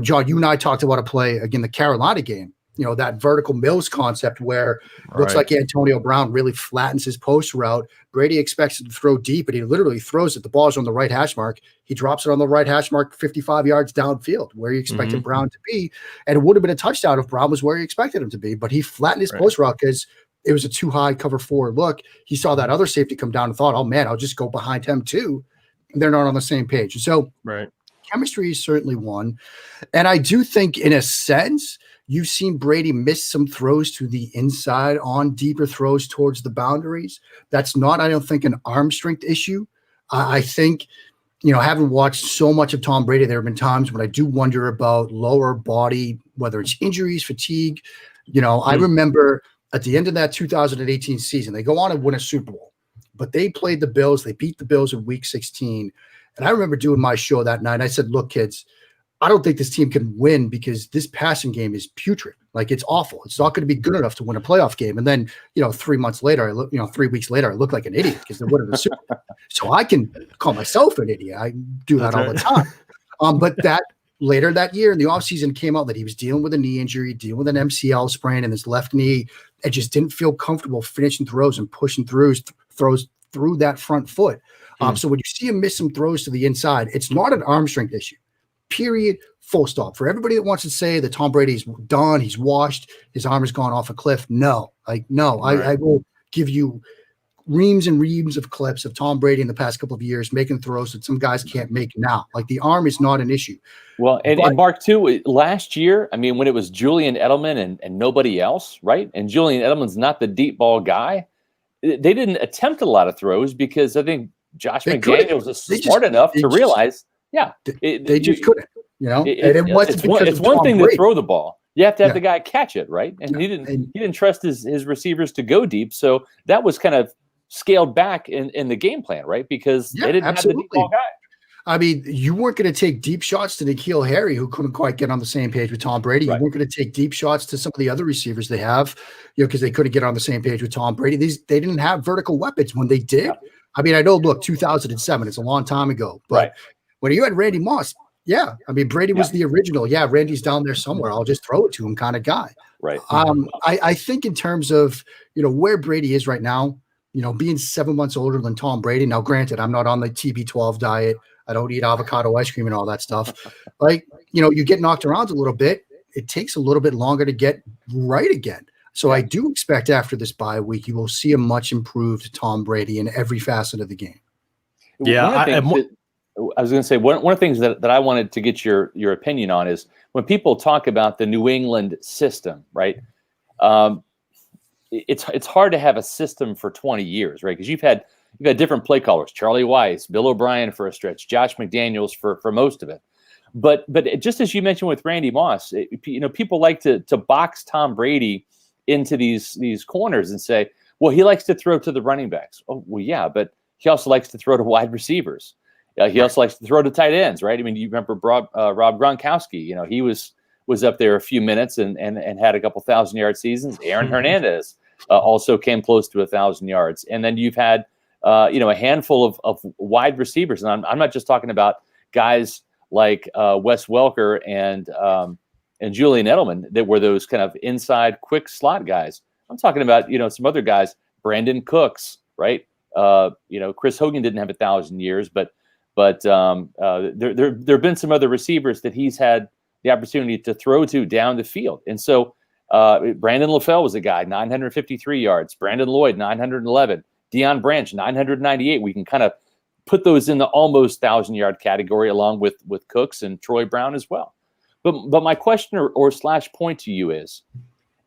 [SPEAKER 2] John, you and I talked about a play again, the Carolina game, that vertical mills concept where it looks like Antonio Brown really flattens his post route. Brady expects it to throw deep, and he literally throws it. The ball's on the right hash mark. He drops it on the right hash mark, 55 yards downfield, where he expected Brown to be. And it would have been a touchdown if Brown was where he expected him to be, but he flattened his post route because it was a too high cover 4 look. He saw that other safety come down and thought, oh man, I'll just go behind him too. And they're not on the same page. So chemistry is certainly one. And I do think in a sense, you've seen Brady miss some throws to the inside on deeper throws towards the boundaries. That's not, I don't think, an arm strength issue. I think, having watched so much of Tom Brady, there have been times when I do wonder about lower body, whether it's injuries, fatigue. I remember at the end of that 2018 season, they go on and win a Super Bowl, but they played the Bills. They beat the Bills in week 16. And I remember doing my show that night. I said, look, kids, I don't think this team can win because this passing game is putrid. Like, it's awful. It's not going to be good enough to win a playoff game. And then, 3 months later, 3 weeks later, I look like an idiot because they're winning the Super Bowl. So I can call myself an idiot. I do that all the time. But that later that year in the offseason came out that he was dealing with a knee injury, dealing with an MCL sprain in his left knee, and just didn't feel comfortable finishing throws and pushing throws through that front foot. So when you see him miss some throws to the inside, it's not an arm strength issue. Period. Full stop. For everybody that wants to say that Tom Brady's done, he's washed, his arm has gone off a cliff. No. I will give you reams and reams of clips of Tom Brady in the past couple of years making throws that some guys can't make now. Like, the arm is not an issue.
[SPEAKER 3] Well, and Mark, too, last year, I mean, when it was Julian Edelman and nobody else, right? And Julian Edelman's not the deep ball guy. They didn't attempt a lot of throws because I think Josh McDaniels is smart enough to realize,
[SPEAKER 2] they just couldn't.
[SPEAKER 3] It's one thing to throw the ball. You have to have the guy catch it, right? And he didn't trust his receivers to go deep. So that was kind of scaled back in the game plan, right? Because they didn't have the deep ball guy.
[SPEAKER 2] I mean, you weren't going to take deep shots to N'Keal Harry, who couldn't quite get on the same page with Tom Brady. You weren't going to take deep shots to some of the other receivers they have, because they couldn't get on the same page with Tom Brady. They didn't have vertical weapons when they did. I mean, I know, look, 2007, it's a long time ago, but when you had Randy Moss, I mean, Brady was the original. Randy's down there somewhere, I'll just throw it to him kind of guy.
[SPEAKER 3] Right.
[SPEAKER 2] I think in terms of, where Brady is right now, being 7 months older than Tom Brady. Now, granted, I'm not on the TB12 diet. I don't eat avocado ice cream and all that stuff. Like, you get knocked around a little bit. It takes a little bit longer to get right again. So I do expect after this bye week, you will see a much improved Tom Brady in every facet of the game.
[SPEAKER 3] Yeah. I was going to say, one of the things that I wanted to get your opinion on is when people talk about the New England system, right? It's hard to have a system for 20 years, right? Because you've had different play callers, Charlie Weiss, Bill O'Brien for a stretch, Josh McDaniels for most of it. But just as you mentioned with Randy Moss, people like to box Tom Brady into these corners and say, well, he likes to throw to the running backs. Oh, well, yeah, but he also likes to throw to wide receivers. He also likes to throw to tight ends, right? I mean, you remember Rob Gronkowski, he was up there a few minutes and had a couple 1,000-yard seasons. Aaron Hernandez also came close to 1,000 yards. And then you've had, a handful of wide receivers. And I'm not just talking about guys like Wes Welker and Julian Edelman that were those kind of inside quick slot guys. I'm talking about, some other guys, Brandon Cooks, right? Chris Hogan didn't have 1,000 years, but there have been some other receivers that he's had the opportunity to throw to down the field. And so Brandon LaFell was a guy, 953 yards. Brandon Lloyd, 911. Deion Branch, 998. We can kind of put those in the almost 1,000-yard category along with Cooks and Troy Brown as well. But my question or slash point to you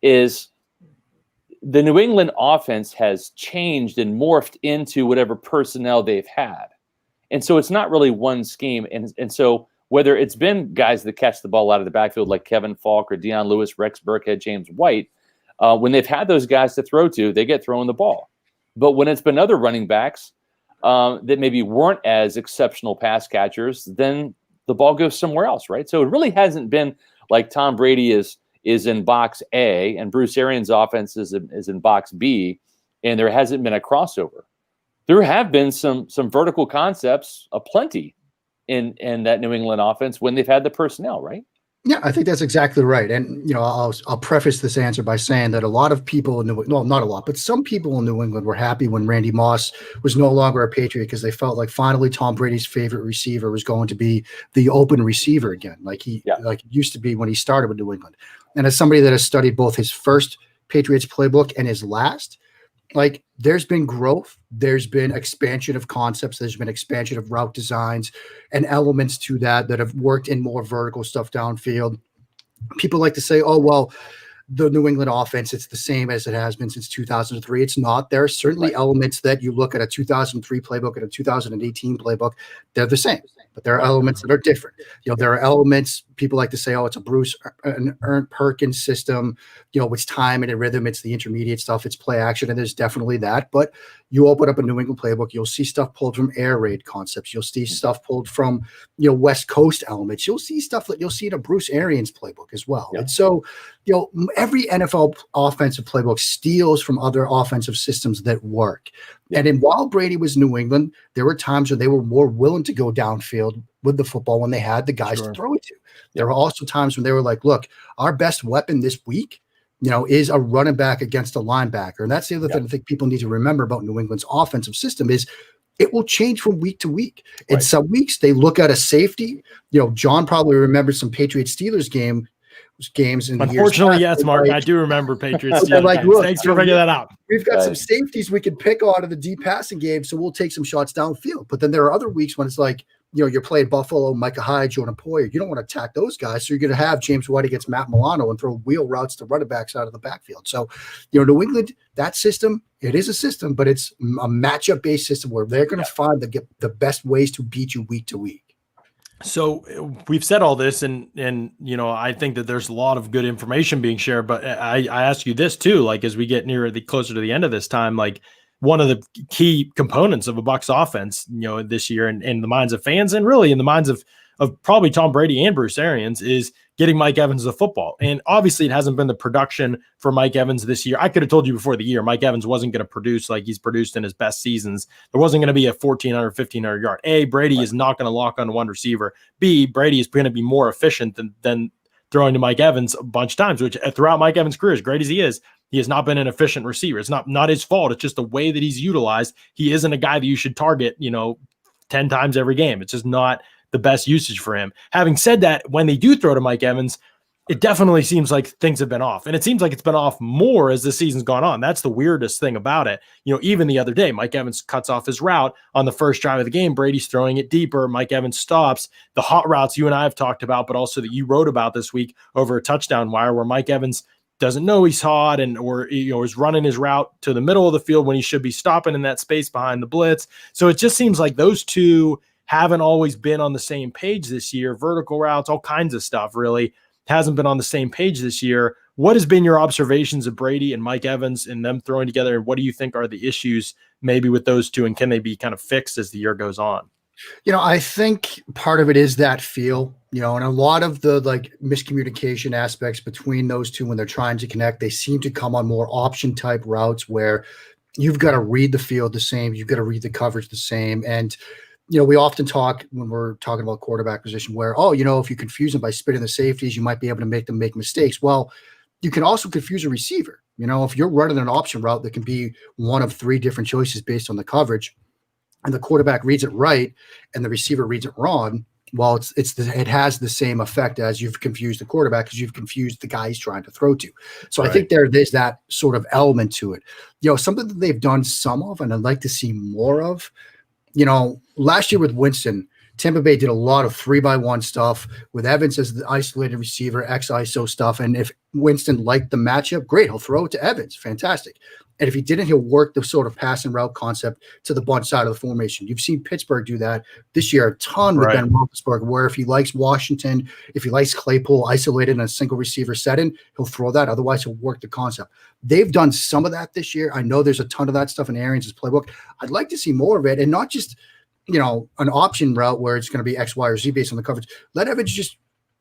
[SPEAKER 3] is the New England offense has changed and morphed into whatever personnel they've had. And so it's not really one scheme. And so whether it's been guys that catch the ball out of the backfield like Kevin Falk or Deion Lewis, Rex Burkhead, James White, when they've had those guys to throw to, they get throwing the ball. But when it's been other running backs that maybe weren't as exceptional pass catchers, then the ball goes somewhere else, right? So it really hasn't been like Tom Brady is in box A and Bruce-Arians' offense is in box B, and there hasn't been a crossover. There have been some vertical concepts aplenty in that New England offense when they've had the personnel, right?
[SPEAKER 2] Yeah, I think that's exactly right. And, I'll preface this answer by saying that a lot of people in not a lot, but some people in New England were happy when Randy Moss was no longer a Patriot because they felt like finally Tom Brady's favorite receiver was going to be the open receiver again, like it used to be when he started with New England. And as somebody that has studied both his first Patriots playbook and his last, like there's been growth, there's been expansion of concepts, there's been expansion of route designs and elements to that have worked in more vertical stuff downfield. People like to say, oh, well, the New England offense, it's the same as it has been since 2003. It's not. There are certainly elements that you look at a 2003 playbook and a 2018 playbook, they're the same, but there are elements that are different. There are elements, people like to say, oh, it's an Ernst Perkins system, it's time and rhythm, it's the intermediate stuff, it's play action, and there's definitely that. But you open up a New England playbook, you'll see stuff pulled from air raid concepts, you'll see stuff pulled from West Coast elements, you'll see stuff that you'll see in a Bruce-Arians playbook as well. And so every NFL offensive playbook steals from other offensive systems that work. And while Brady was New England, there were times when they were more willing to go downfield with the football when they had the guys to throw it to. There were also times when they were like, look, our best weapon this week, is a running back against a linebacker. And that's the other thing I think people need to remember about New England's offensive system is it will change from week to week. Right. In some weeks, they look at a safety. John probably remembers some Patriots-Steelers games.
[SPEAKER 1] Unfortunately, yes, Mark. I do remember Patriots.
[SPEAKER 2] Like, look,
[SPEAKER 1] thanks for figuring that out.
[SPEAKER 2] We've got some safeties we can pick on in the deep passing game, so we'll take some shots downfield. But then there are other weeks when it's like, you're playing Buffalo, Micah Hyde, Jordan Poyer. You don't want to attack those guys, so you're going to have James White against Matt Milano and throw wheel routes to running backs out of the backfield. So, New England, that system, it is a system, but it's a matchup-based system where they're going to find the best ways to beat you week to week.
[SPEAKER 1] So we've said all this, and I think that there's a lot of good information being shared. But I ask you this too, like as we get closer to the end of this time, like one of the key components of a Bucs offense, this year, in the minds of fans, and really in the minds of probably Tom Brady and Bruce-Arians, is getting Mike Evans the football. And obviously it hasn't been the production for Mike Evans this year. I could have told you before the year, Mike Evans wasn't going to produce like he's produced in his best seasons. There wasn't going to be a 1,400, 1,500 yard. A, Brady is not going to lock on one receiver. B, Brady is going to be more efficient than throwing to Mike Evans a bunch of times, which throughout Mike Evans' career, as great as he has not been an efficient receiver. It's not his fault. It's just the way that he's utilized. He isn't a guy that you should target, 10 times every game. It's just not the best usage for him. Having said that, when they do throw to Mike Evans, it definitely seems like things have been off. And it seems like it's been off more as the season's gone on. That's the weirdest thing about it. Even the other day, Mike Evans cuts off his route on the first drive of the game. Brady's throwing it deeper. Mike Evans stops. The hot routes you and I have talked about, but also that you wrote about this week over a touchdown wire, where Mike Evans doesn't know he's hot or is running his route to the middle of the field when he should be stopping in that space behind the blitz. So it just seems like those two haven't always been on the same page this year. Vertical routes, all kinds of stuff really hasn't been on the same page this year. What has been your observations of Brady and Mike Evans and them throwing together? And what do you think are the issues maybe with those two? And can they be kind of fixed as the year goes on?
[SPEAKER 2] I think part of it is that feel, and a lot of the miscommunication aspects between those two when they're trying to connect, they seem to come on more option type routes where you've got to read the field the same. You've got to read the coverage the same. And, we often talk when we're talking about quarterback position where, if you confuse them by spitting the safeties, you might be able to make them make mistakes. Well, you can also confuse a receiver. If you're running an option route that can be one of three different choices based on the coverage, and the quarterback reads it right and the receiver reads it wrong, well, it has the same effect as you've confused the quarterback because you've confused the guy he's trying to throw to. So right. I think there's that sort of element to it. Something that they've done some of, and I'd like to see more of. Last year with Winston, Tampa Bay did a lot of 3-by-1 stuff with Evans as the isolated receiver, X-ISO stuff. And if Winston liked the matchup, great, he'll throw it to Evans. Fantastic. And if he didn't, he'll work the sort of pass and route concept to the bunch side of the formation. You've seen Pittsburgh do that this year a ton with Ben Roethlisberger, where if he likes Washington, if he likes Claypool isolated in a single receiver setting, he'll throw that. Otherwise, he'll work the concept. They've done some of that this year. I know there's a ton of that stuff in Arians' playbook. I'd like to see more of it, and not just an option route where it's going to be X, Y, or Z based on the coverage. Let Evans just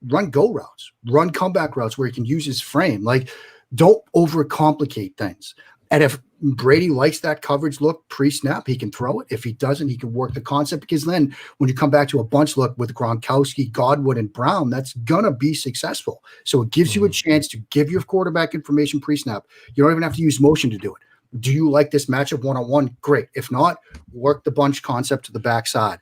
[SPEAKER 2] run go routes, run comeback routes where he can use his frame. Like, don't overcomplicate things. And if Brady likes that coverage look pre-snap, he can throw it. If he doesn't, he can work the concept, because then when you come back to a bunch look with Gronkowski, Godwin, and Brown, that's going to be successful. So it gives you a chance to give your quarterback information pre-snap. You don't even have to use motion to do it. Do you like this matchup one-on-one? Great. If not, work the bunch concept to the backside,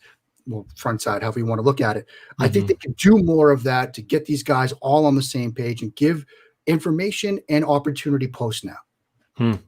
[SPEAKER 2] well, front side, however you want to look at it. I think they can do more of that to get these guys all on the same page and give information and opportunity post-snap.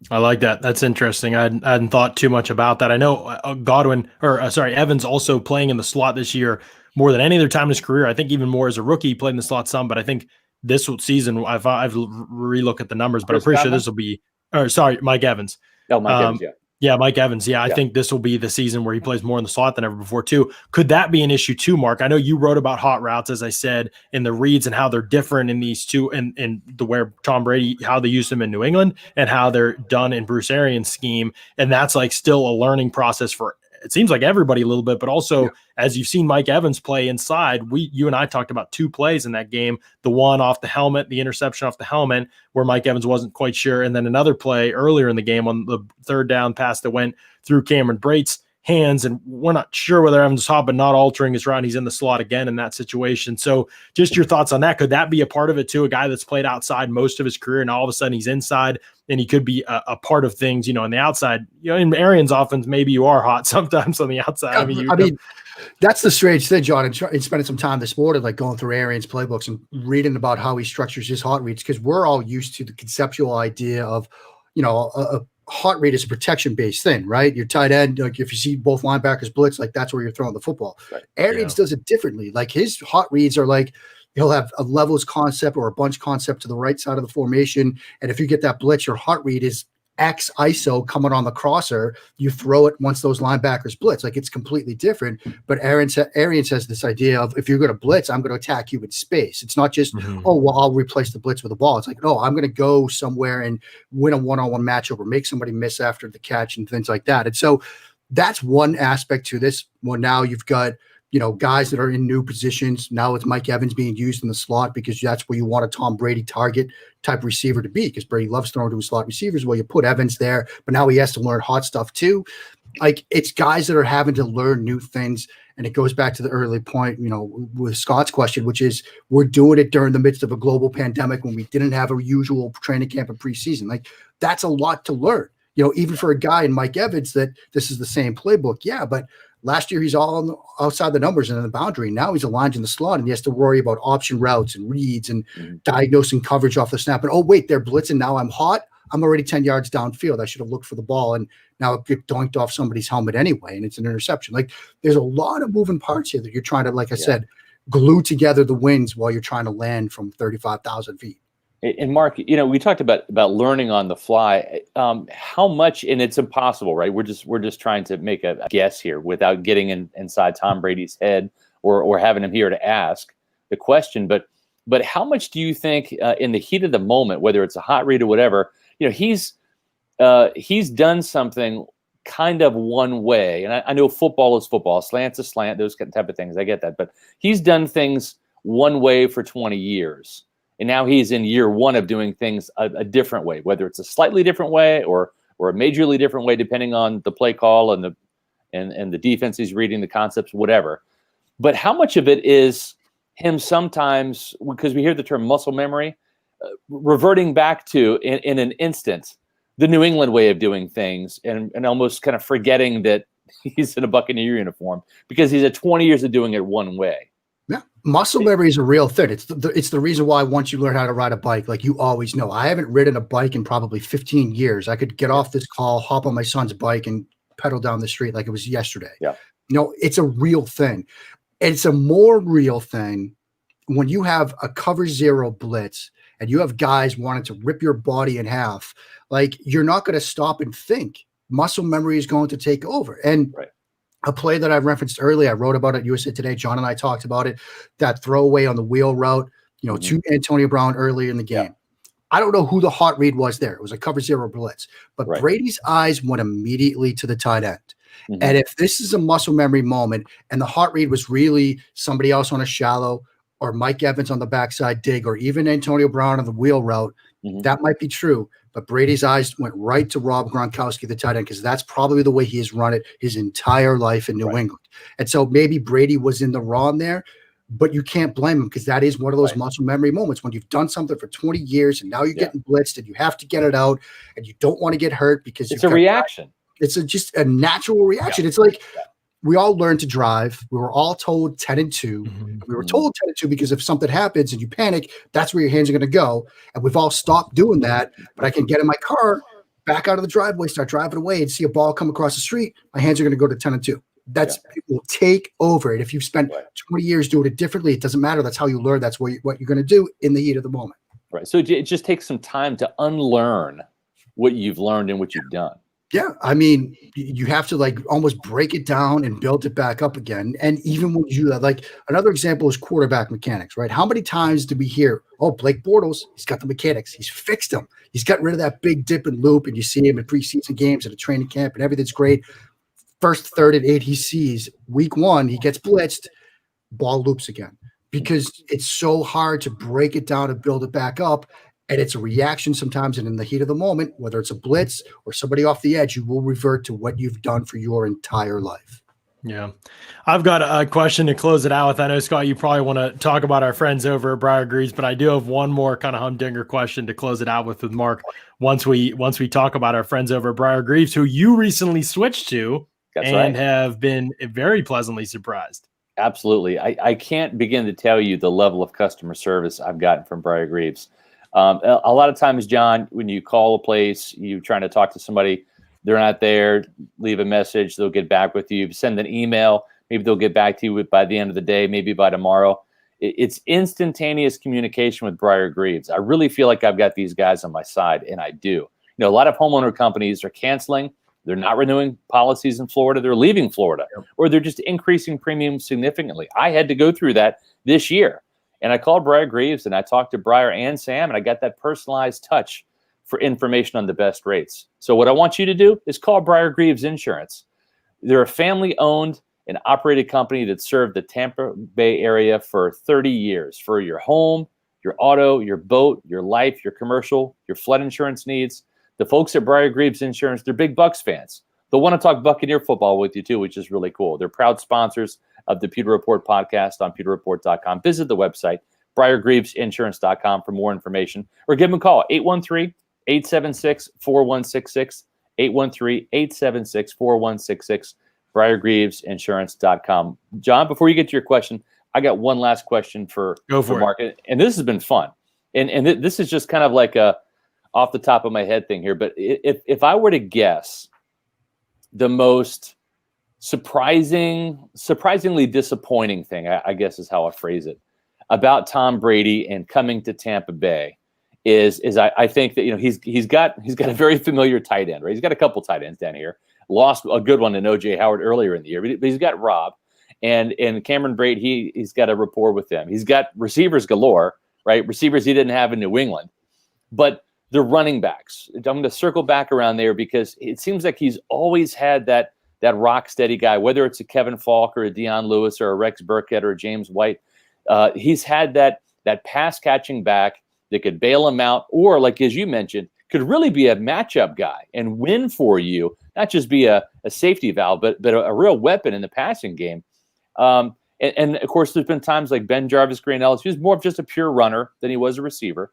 [SPEAKER 1] I like that. That's interesting. I hadn't thought too much about that. I know Evans also playing in the slot this year more than any other time in his career. I think even more as a rookie, he played in the slot some, but I think this season, I've relook at the numbers, but I'm pretty sure this will be, Mike Evans.
[SPEAKER 3] Oh, Mike Evans, yeah.
[SPEAKER 1] Yeah, Mike Evans. Yeah, I think this will be the season where he plays more in the slot than ever before, too. Could that be an issue, too, Mark? I know you wrote about hot routes, as I said, in the reads and how they're different in these two, and the where Tom Brady, how they use them in New England and how they're done in Brady-Arians' scheme. And that's like still a learning process for, it seems like, everybody a little bit, but also as you've seen Mike Evans play inside, you and I talked about 2 plays in that game, the one off the helmet, the interception off the helmet where Mike Evans wasn't quite sure. And then another play earlier in the game on the third down pass that went through Cameron Brate's hands. And we're not sure whether Evans is hot, but not altering his route. He's in the slot again in that situation. So just your thoughts on that. Could that be a part of it too? A guy that's played outside most of his career and all of a sudden he's inside, and he could be a part of things, on the outside. In Arians' offense, maybe you are hot sometimes on the outside. I mean,
[SPEAKER 2] that's the strange thing, John, and spending some time this morning, like going through Arians' playbooks and reading about how he structures his hot reads, because we're all used to the conceptual idea of, a hot read is a protection-based thing, right? Your tight end, like if you see both linebackers blitz, like that's where you're throwing the football. Right. Arians does it differently. Like his hot reads are like, he'll have a levels concept or a bunch concept to the right side of the formation. And if you get that blitz, your hot read is X ISO coming on the crosser. You throw it once those linebackers blitz. Like it's completely different. But Arians has this idea of, if you're going to blitz, I'm going to attack you in space. It's not just, I'll replace the blitz with a ball. It's like, no, I'm going to go somewhere and win a one-on-one matchup or make somebody miss after the catch and things like that. And so that's one aspect to this. Well, now you've got, guys that are in new positions. Now it's Mike Evans being used in the slot because that's where you want a Tom Brady target type receiver to be, because Brady loves throwing to his slot receivers. Well, you put Evans there, but now he has to learn hot stuff too. Like it's guys that are having to learn new things. And it goes back to the early point, with Scott's question, which is we're doing it during the midst of a global pandemic when we didn't have a usual training camp and preseason. Like that's a lot to learn, even for a guy in Mike Evans that this is the same playbook. Yeah, but last year, he's all outside the numbers and in the boundary. Now he's aligned in the slot, and he has to worry about option routes and reads and diagnosing coverage off the snap. And, oh, wait, they're blitzing. Now I'm hot. I'm already 10 yards downfield. I should have looked for the ball, and now it get doinked off somebody's helmet anyway, and it's an interception. Like, there's a lot of moving parts here that you're trying to, like I said, glue together the wings while you're trying to land from 35,000 feet.
[SPEAKER 3] And Mark, we talked about learning on the fly. How much, and it's impossible, right? We're just trying to make a guess here without getting inside Tom Brady's head or having him here to ask the question. But how much do you think in the heat of the moment, whether it's a hot read or whatever, he's done something kind of one way, and I know football is football, slant's a slant, those type of things. I get that, but he's done things one way for 20 years. And now he's in year one of doing things a different way, whether it's a slightly different way or a majorly different way, depending on the play call and the defense he's reading, the concepts, whatever. But how much of it is him sometimes, because we hear the term muscle memory, reverting back to, in an instant, the New England way of doing things and almost kind of forgetting that he's in a Buccaneer uniform because he's had 20 years of doing it one way.
[SPEAKER 2] Yeah, muscle memory is a real thing. It's the reason why once you learn how to ride a bike, like you always know. I haven't ridden a bike in probably 15 years. I could get off this call, hop on my son's bike, and pedal down the street like it was yesterday.
[SPEAKER 3] Yeah,
[SPEAKER 2] it's a real thing. It's a more real thing when you have a cover zero blitz and you have guys wanting to rip your body in half. Like, you're not going to stop and think. Muscle memory is going to take over. And a play that I referenced earlier, I wrote about it at USA Today. John and I talked about it. That throwaway on the wheel route, to Antonio Brown earlier in the game. I don't know who the hot read was there. It was a cover zero blitz. But Brady's eyes went immediately to the tight end. And if this is a muscle memory moment and the hot read was really somebody else on a shallow or Mike Evans on the backside dig or even Antonio Brown on the wheel route, that might be true. But Brady's eyes went right to Rob Gronkowski, the tight end, because that's probably the way he has run it his entire life in New England. And so maybe Brady was in the wrong there, but you can't blame him because that is one of those muscle memory moments when you've done something for 20 years and now you're getting blitzed and you have to get it out and you don't want to get hurt because
[SPEAKER 3] it's a reaction.
[SPEAKER 2] It's just a natural reaction. It's like we all learned to drive. We were all told 10 and 2. We were told 10 and 2 because if something happens and you panic, that's where your hands are going to go. And we've all stopped doing that. But I can get in my car, back out of the driveway, start driving away and see a ball come across the street. My hands are going to go to 10 and 2. It will take over. And if you've spent 20 years doing it differently, it doesn't matter. That's how you learn. That's what you're going to do in the heat of the moment.
[SPEAKER 3] Right. So it just takes some time to unlearn what you've learned and what you've done.
[SPEAKER 2] Yeah, I mean, you have to like almost break it down and build it back up again. And even when you do that, like another example is quarterback mechanics, right? How many times did we hear, oh, Blake Bortles, he's got the mechanics. He's fixed them. He's gotten rid of that big dip and loop. And you see him in preseason games at a training camp and everything's great. First, third, and 8 he sees. Week 1, he gets blitzed, ball loops again. Because it's so hard to break it down and build it back up. And it's a reaction sometimes, and in the heat of the moment, whether it's a blitz or somebody off the edge, you will revert to what you've done for your entire life.
[SPEAKER 1] Yeah. I've got a question to close it out with. I know, Scott, you probably want to talk about our friends over at Briar Greaves, but I do have one more kind of humdinger question to close it out with Mark. Once we talk about our friends over at Briar Greaves, who you recently switched to have been very pleasantly surprised.
[SPEAKER 3] Absolutely. I can't begin to tell you the level of customer service I've gotten from Briar Greaves. A lot of times, John, when you call a place, you're trying to talk to somebody, they're not there, leave a message, they'll get back with you. Send an email, maybe they'll get back to you by the end of the day, maybe by tomorrow. It's instantaneous communication with Briar Greaves. I really feel like I've got these guys on my side, and I do. A lot of homeowner companies are canceling. They're not renewing policies in Florida. They're leaving Florida, or they're just increasing premiums significantly. I had to go through that this year. And I called Briar Greaves and I talked to Briar and Sam, and I got that personalized touch for information on the best rates. So what I want you to do is call Briar Greaves Insurance. They're a family-owned and operated company that served the Tampa Bay area for 30 years for your home, your auto, your boat, your life, your commercial, your flood insurance needs. The folks at Briar Greaves Insurance, they're big Bucs fans. They'll want to talk Buccaneer football with you too, which is really cool. They're proud sponsors of the Pewter Report podcast on pewterreport.com. Visit the website, briargreavesinsurance.com for more information, or give them a call, 813-876-4166, 813-876-4166, briargreavesinsurance.com. John, before you get to your question, I got one last question for Mark. And this has been fun. And this is just kind of like a off the top of my head thing here. But if I were to guess the most surprisingly disappointing thing, I guess is how I phrase it, about Tom Brady and coming to Tampa Bay is I think that he's got a very familiar tight end, right? He's got a couple tight ends down here. Lost a good one to O.J. Howard earlier in the year, but he's got Rob and Cameron Brady. He's got a rapport with them. He's got receivers galore, right? Receivers he didn't have in New England, but the running backs. I'm going to circle back around there because it seems like he's always had that rock steady guy, whether it's a Kevin Falk or a Deion Lewis or a Rex Burkhead or a James White. He's had that pass catching back that could bail him out, or like, as you mentioned, could really be a matchup guy and win for you, not just be a safety valve, but a real weapon in the passing game. And of course, there's been times like Ben Jarvis Green Ellis, he was more of just a pure runner than he was a receiver.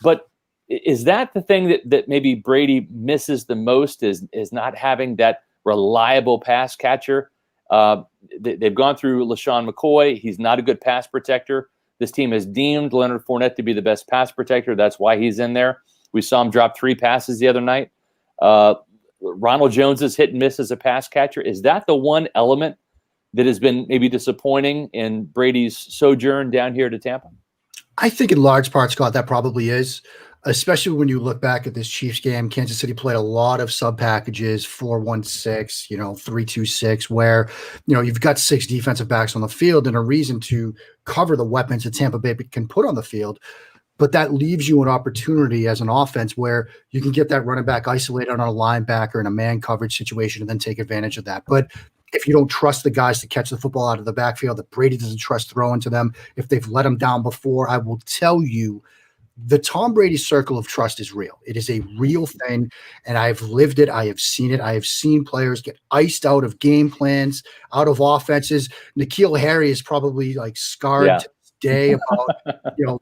[SPEAKER 3] But is that the thing that maybe Brady misses the most, is not having that reliable pass catcher? They've gone through LaShawn McCoy. He's not a good pass protector. This team has deemed Leonard Fournette to be the best pass protector. That's why he's in there. We saw him drop 3 passes the other night. Ronald Jones's hit and miss as a pass catcher. Is that the one element that has been maybe disappointing in Brady's sojourn down here to Tampa?
[SPEAKER 2] I think in large part, Scott, that probably is, especially when you look back at this Chiefs game. Kansas City played a lot of sub packages, 4-1-6, 3-2-6, where, you've got 6 defensive backs on the field and a reason to cover the weapons that Tampa Bay can put on the field. But that leaves you an opportunity as an offense where you can get that running back isolated on a linebacker in a man coverage situation and then take advantage of that. But if you don't trust the guys to catch the football out of the backfield, that Brady doesn't trust throwing to them, if they've let him down before, I will tell you, the Tom Brady circle of trust is real. It is a real thing, and I've lived it. I have seen it. I have seen players get iced out of game plans, out of offenses. N'Keal Harry is probably like scarred to this day about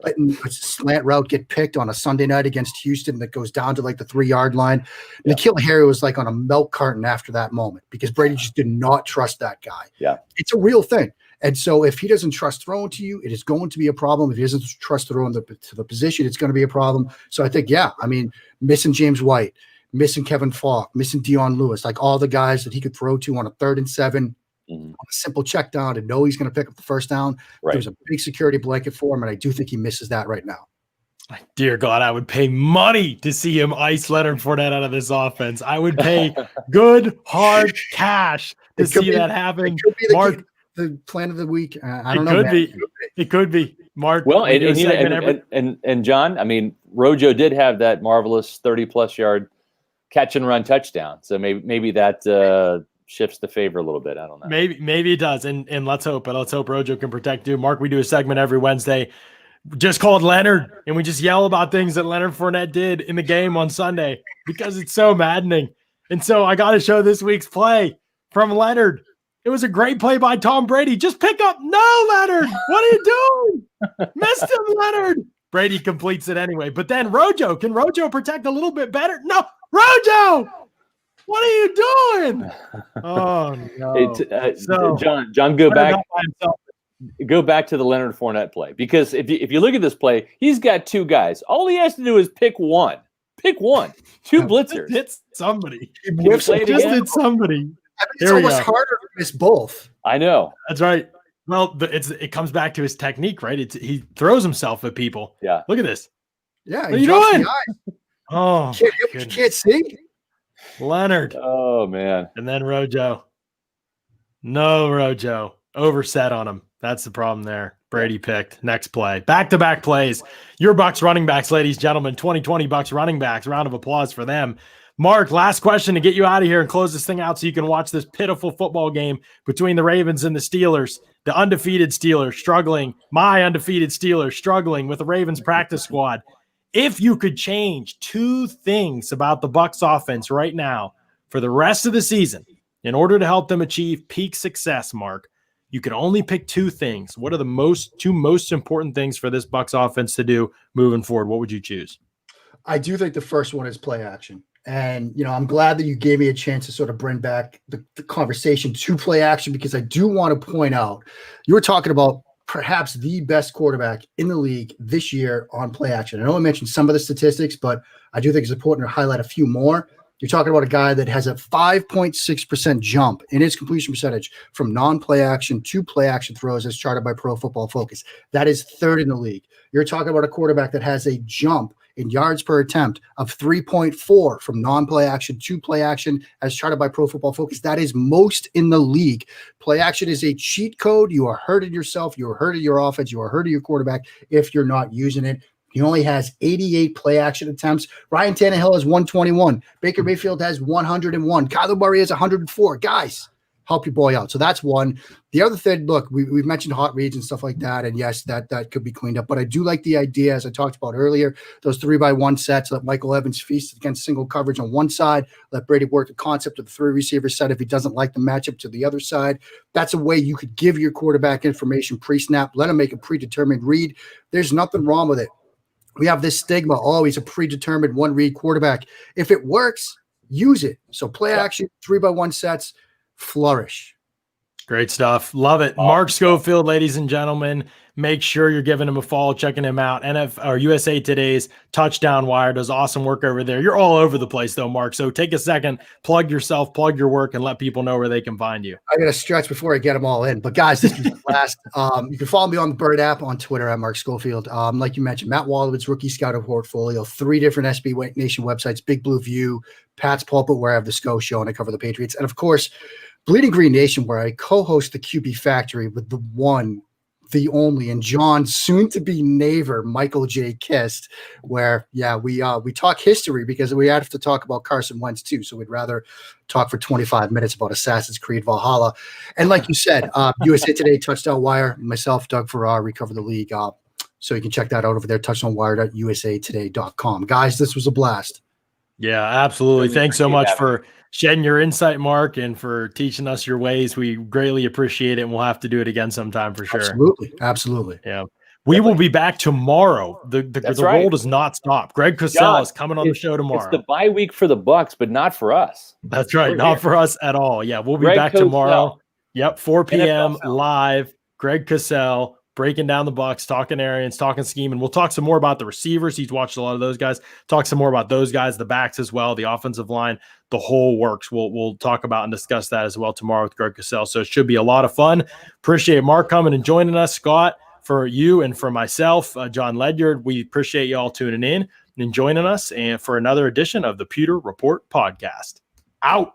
[SPEAKER 2] letting a slant route get picked on a Sunday night against Houston that goes down to like the 3-yard line. Yeah. N'Keal Harry was like on a milk carton after that moment because Brady just did not trust that guy.
[SPEAKER 3] Yeah,
[SPEAKER 2] it's a real thing. And so if he doesn't trust throwing to you, it is going to be a problem. If he doesn't trust throwing to the position, it's going to be a problem. So I think, missing James White, missing Kevin Falk, missing Dion Lewis, like all the guys that he could throw to on a 3rd and 7, on a simple check down and know he's going to pick up the first down. Right. There's a big security blanket for him, and I do think he misses that right now.
[SPEAKER 1] Dear God, I would pay money to see him ice Leonard Fournette out of this offense. I would pay good, hard cash to see that happen. Mark,
[SPEAKER 2] the plan of the week. I don't know.
[SPEAKER 1] It could be. Mark.
[SPEAKER 3] Well, and John, I mean, Rojo did have that marvelous 30+ yard catch and run touchdown. So maybe that shifts the favor a little bit. I don't know.
[SPEAKER 1] Maybe it does. And let's hope Rojo can protect you. Mark, we do a segment every Wednesday just called Leonard, and we just yell about things that Leonard Fournette did in the game on Sunday because it's so maddening. And so I got to show this week's play from Leonard. It was a great play by Tom Brady. Just pick up. No, Leonard. What are you doing? Missed him, Leonard. Brady completes it anyway. But then Rojo. Can Rojo protect a little bit better? No. Rojo! What are you doing? Oh, no.
[SPEAKER 3] John, go back to the Leonard Fournette play. Because if you look at this play, he's got 2 guys. All he has to do is pick one. Pick one. 2 blitzers.
[SPEAKER 1] Hit somebody.
[SPEAKER 2] Just
[SPEAKER 1] hit somebody.
[SPEAKER 2] It's almost harder to miss both.
[SPEAKER 3] I know.
[SPEAKER 1] That's right. Well, it comes back to his technique, right? He throws himself at people.
[SPEAKER 3] Yeah.
[SPEAKER 1] Look at this.
[SPEAKER 2] Yeah.
[SPEAKER 1] What are you doing? Oh,
[SPEAKER 2] you can't see.
[SPEAKER 1] Leonard.
[SPEAKER 3] Oh, man.
[SPEAKER 1] And then Rojo. No, Rojo. Overset on him. That's the problem there. Brady picked. Next play. Back-to-back plays. Your Bucs running backs, ladies and gentlemen. 2020 Bucs running backs. Round of applause for them. Mark, last question to get you out of here and close this thing out so you can watch this pitiful football game between the Ravens and the Steelers. The undefeated Steelers struggling. My undefeated Steelers struggling with the Ravens practice squad. If you could change 2 things about the Bucs offense right now for the rest of the season in order to help them achieve peak success, Mark, you can only pick 2 things. What are the 2 most important things for this Bucs offense to do moving forward? What would you choose?
[SPEAKER 2] I do think the first one is play action. And, I'm glad that you gave me a chance to sort of bring back the conversation to play action, because I do want to point out, you were talking about perhaps the best quarterback in the league this year on play action. I know I mentioned some of the statistics, but I do think it's important to highlight a few more. You're talking about a guy that has a 5.6% jump in his completion percentage from non-play action to play action throws as charted by Pro Football Focus. That is 3rd in the league. You're talking about a quarterback that has a jump in yards per attempt of 3.4 from non-play action to play action as charted by Pro Football Focus. That is most in the league. Play action is a cheat code. You are hurting yourself. You are hurting your offense. You are hurting your quarterback if you're not using it. He only has 88 play action attempts. Ryan Tannehill has 121. Baker Mayfield has 101. Kyler Murray has 104. Guys, help your boy out. So that's one. The other thing, look, we've mentioned hot reads and stuff like that. And yes, that could be cleaned up. But I do like the idea, as I talked about earlier, those 3-by-1 sets. Let Michael Evans feast against single coverage on one side. Let Brady work the concept of the 3 receiver set if he doesn't like the matchup to the other side. That's a way you could give your quarterback information pre-snap. Let him make a predetermined read. There's nothing wrong with it. We have this stigma, always a predetermined 1-read quarterback. If it works, use it. So play action, 3-by-1 sets, flourish.
[SPEAKER 1] Great stuff. Love it. Mark Schofield, ladies and gentlemen, make sure you're giving him a follow, checking him out. or USA Today's Touchdown Wire does awesome work over there. You're all over the place though, Mark. So take a second, plug yourself, plug your work, and let people know where they can find you.
[SPEAKER 2] I got to stretch before I get them all in. But guys, this was the last. You can follow me on the Bird app, on Twitter at Mark Schofield. Like you mentioned, Matt Wallowitz, Rookie Scouting Portfolio, 3 different SB Nation websites, Big Blue View, Pat's Pulpit, where I have the Sco Show and I cover the Patriots. And of course, Bleeding Green Nation, where I co-host the QB Factory with the one, the only, and John's soon-to-be neighbor, Michael J. Kist, where, we talk history because we have to talk about Carson Wentz too, so we'd rather talk for 25 minutes about Assassin's Creed Valhalla. And like you said, USA Today, Touchdown Wire, myself, Doug Farrar, we cover the league, so you can check that out over there, touchdownwire.usatoday.com. Guys, this was a blast.
[SPEAKER 1] Yeah, absolutely. Thanks so much for shedding your insight, Mark, and for teaching us your ways. We greatly appreciate it, and we'll have to do it again sometime for sure.
[SPEAKER 2] Absolutely.
[SPEAKER 1] Yeah. We will be back tomorrow. The roll does not stop. Greg Cosell is coming on the show tomorrow.
[SPEAKER 3] It's the bye week for the Bucs, but not for us.
[SPEAKER 1] That's right. Not for us at all. Yeah, we'll be back tomorrow. Yep, 4 p.m. live. Greg Cosell breaking down the Bucs, talking Arians, talking scheme, and we'll talk some more about the receivers. He's watched a lot of those guys. Talk some more about those guys, the backs as well, the offensive line, the whole works. We'll talk about and discuss that as well tomorrow with Greg Cosell. So it should be a lot of fun. Appreciate Mark coming and joining us, Scott, for you and for myself, John Ledyard. We appreciate you all tuning in and joining us and for another edition of the Pewter Report podcast. Out.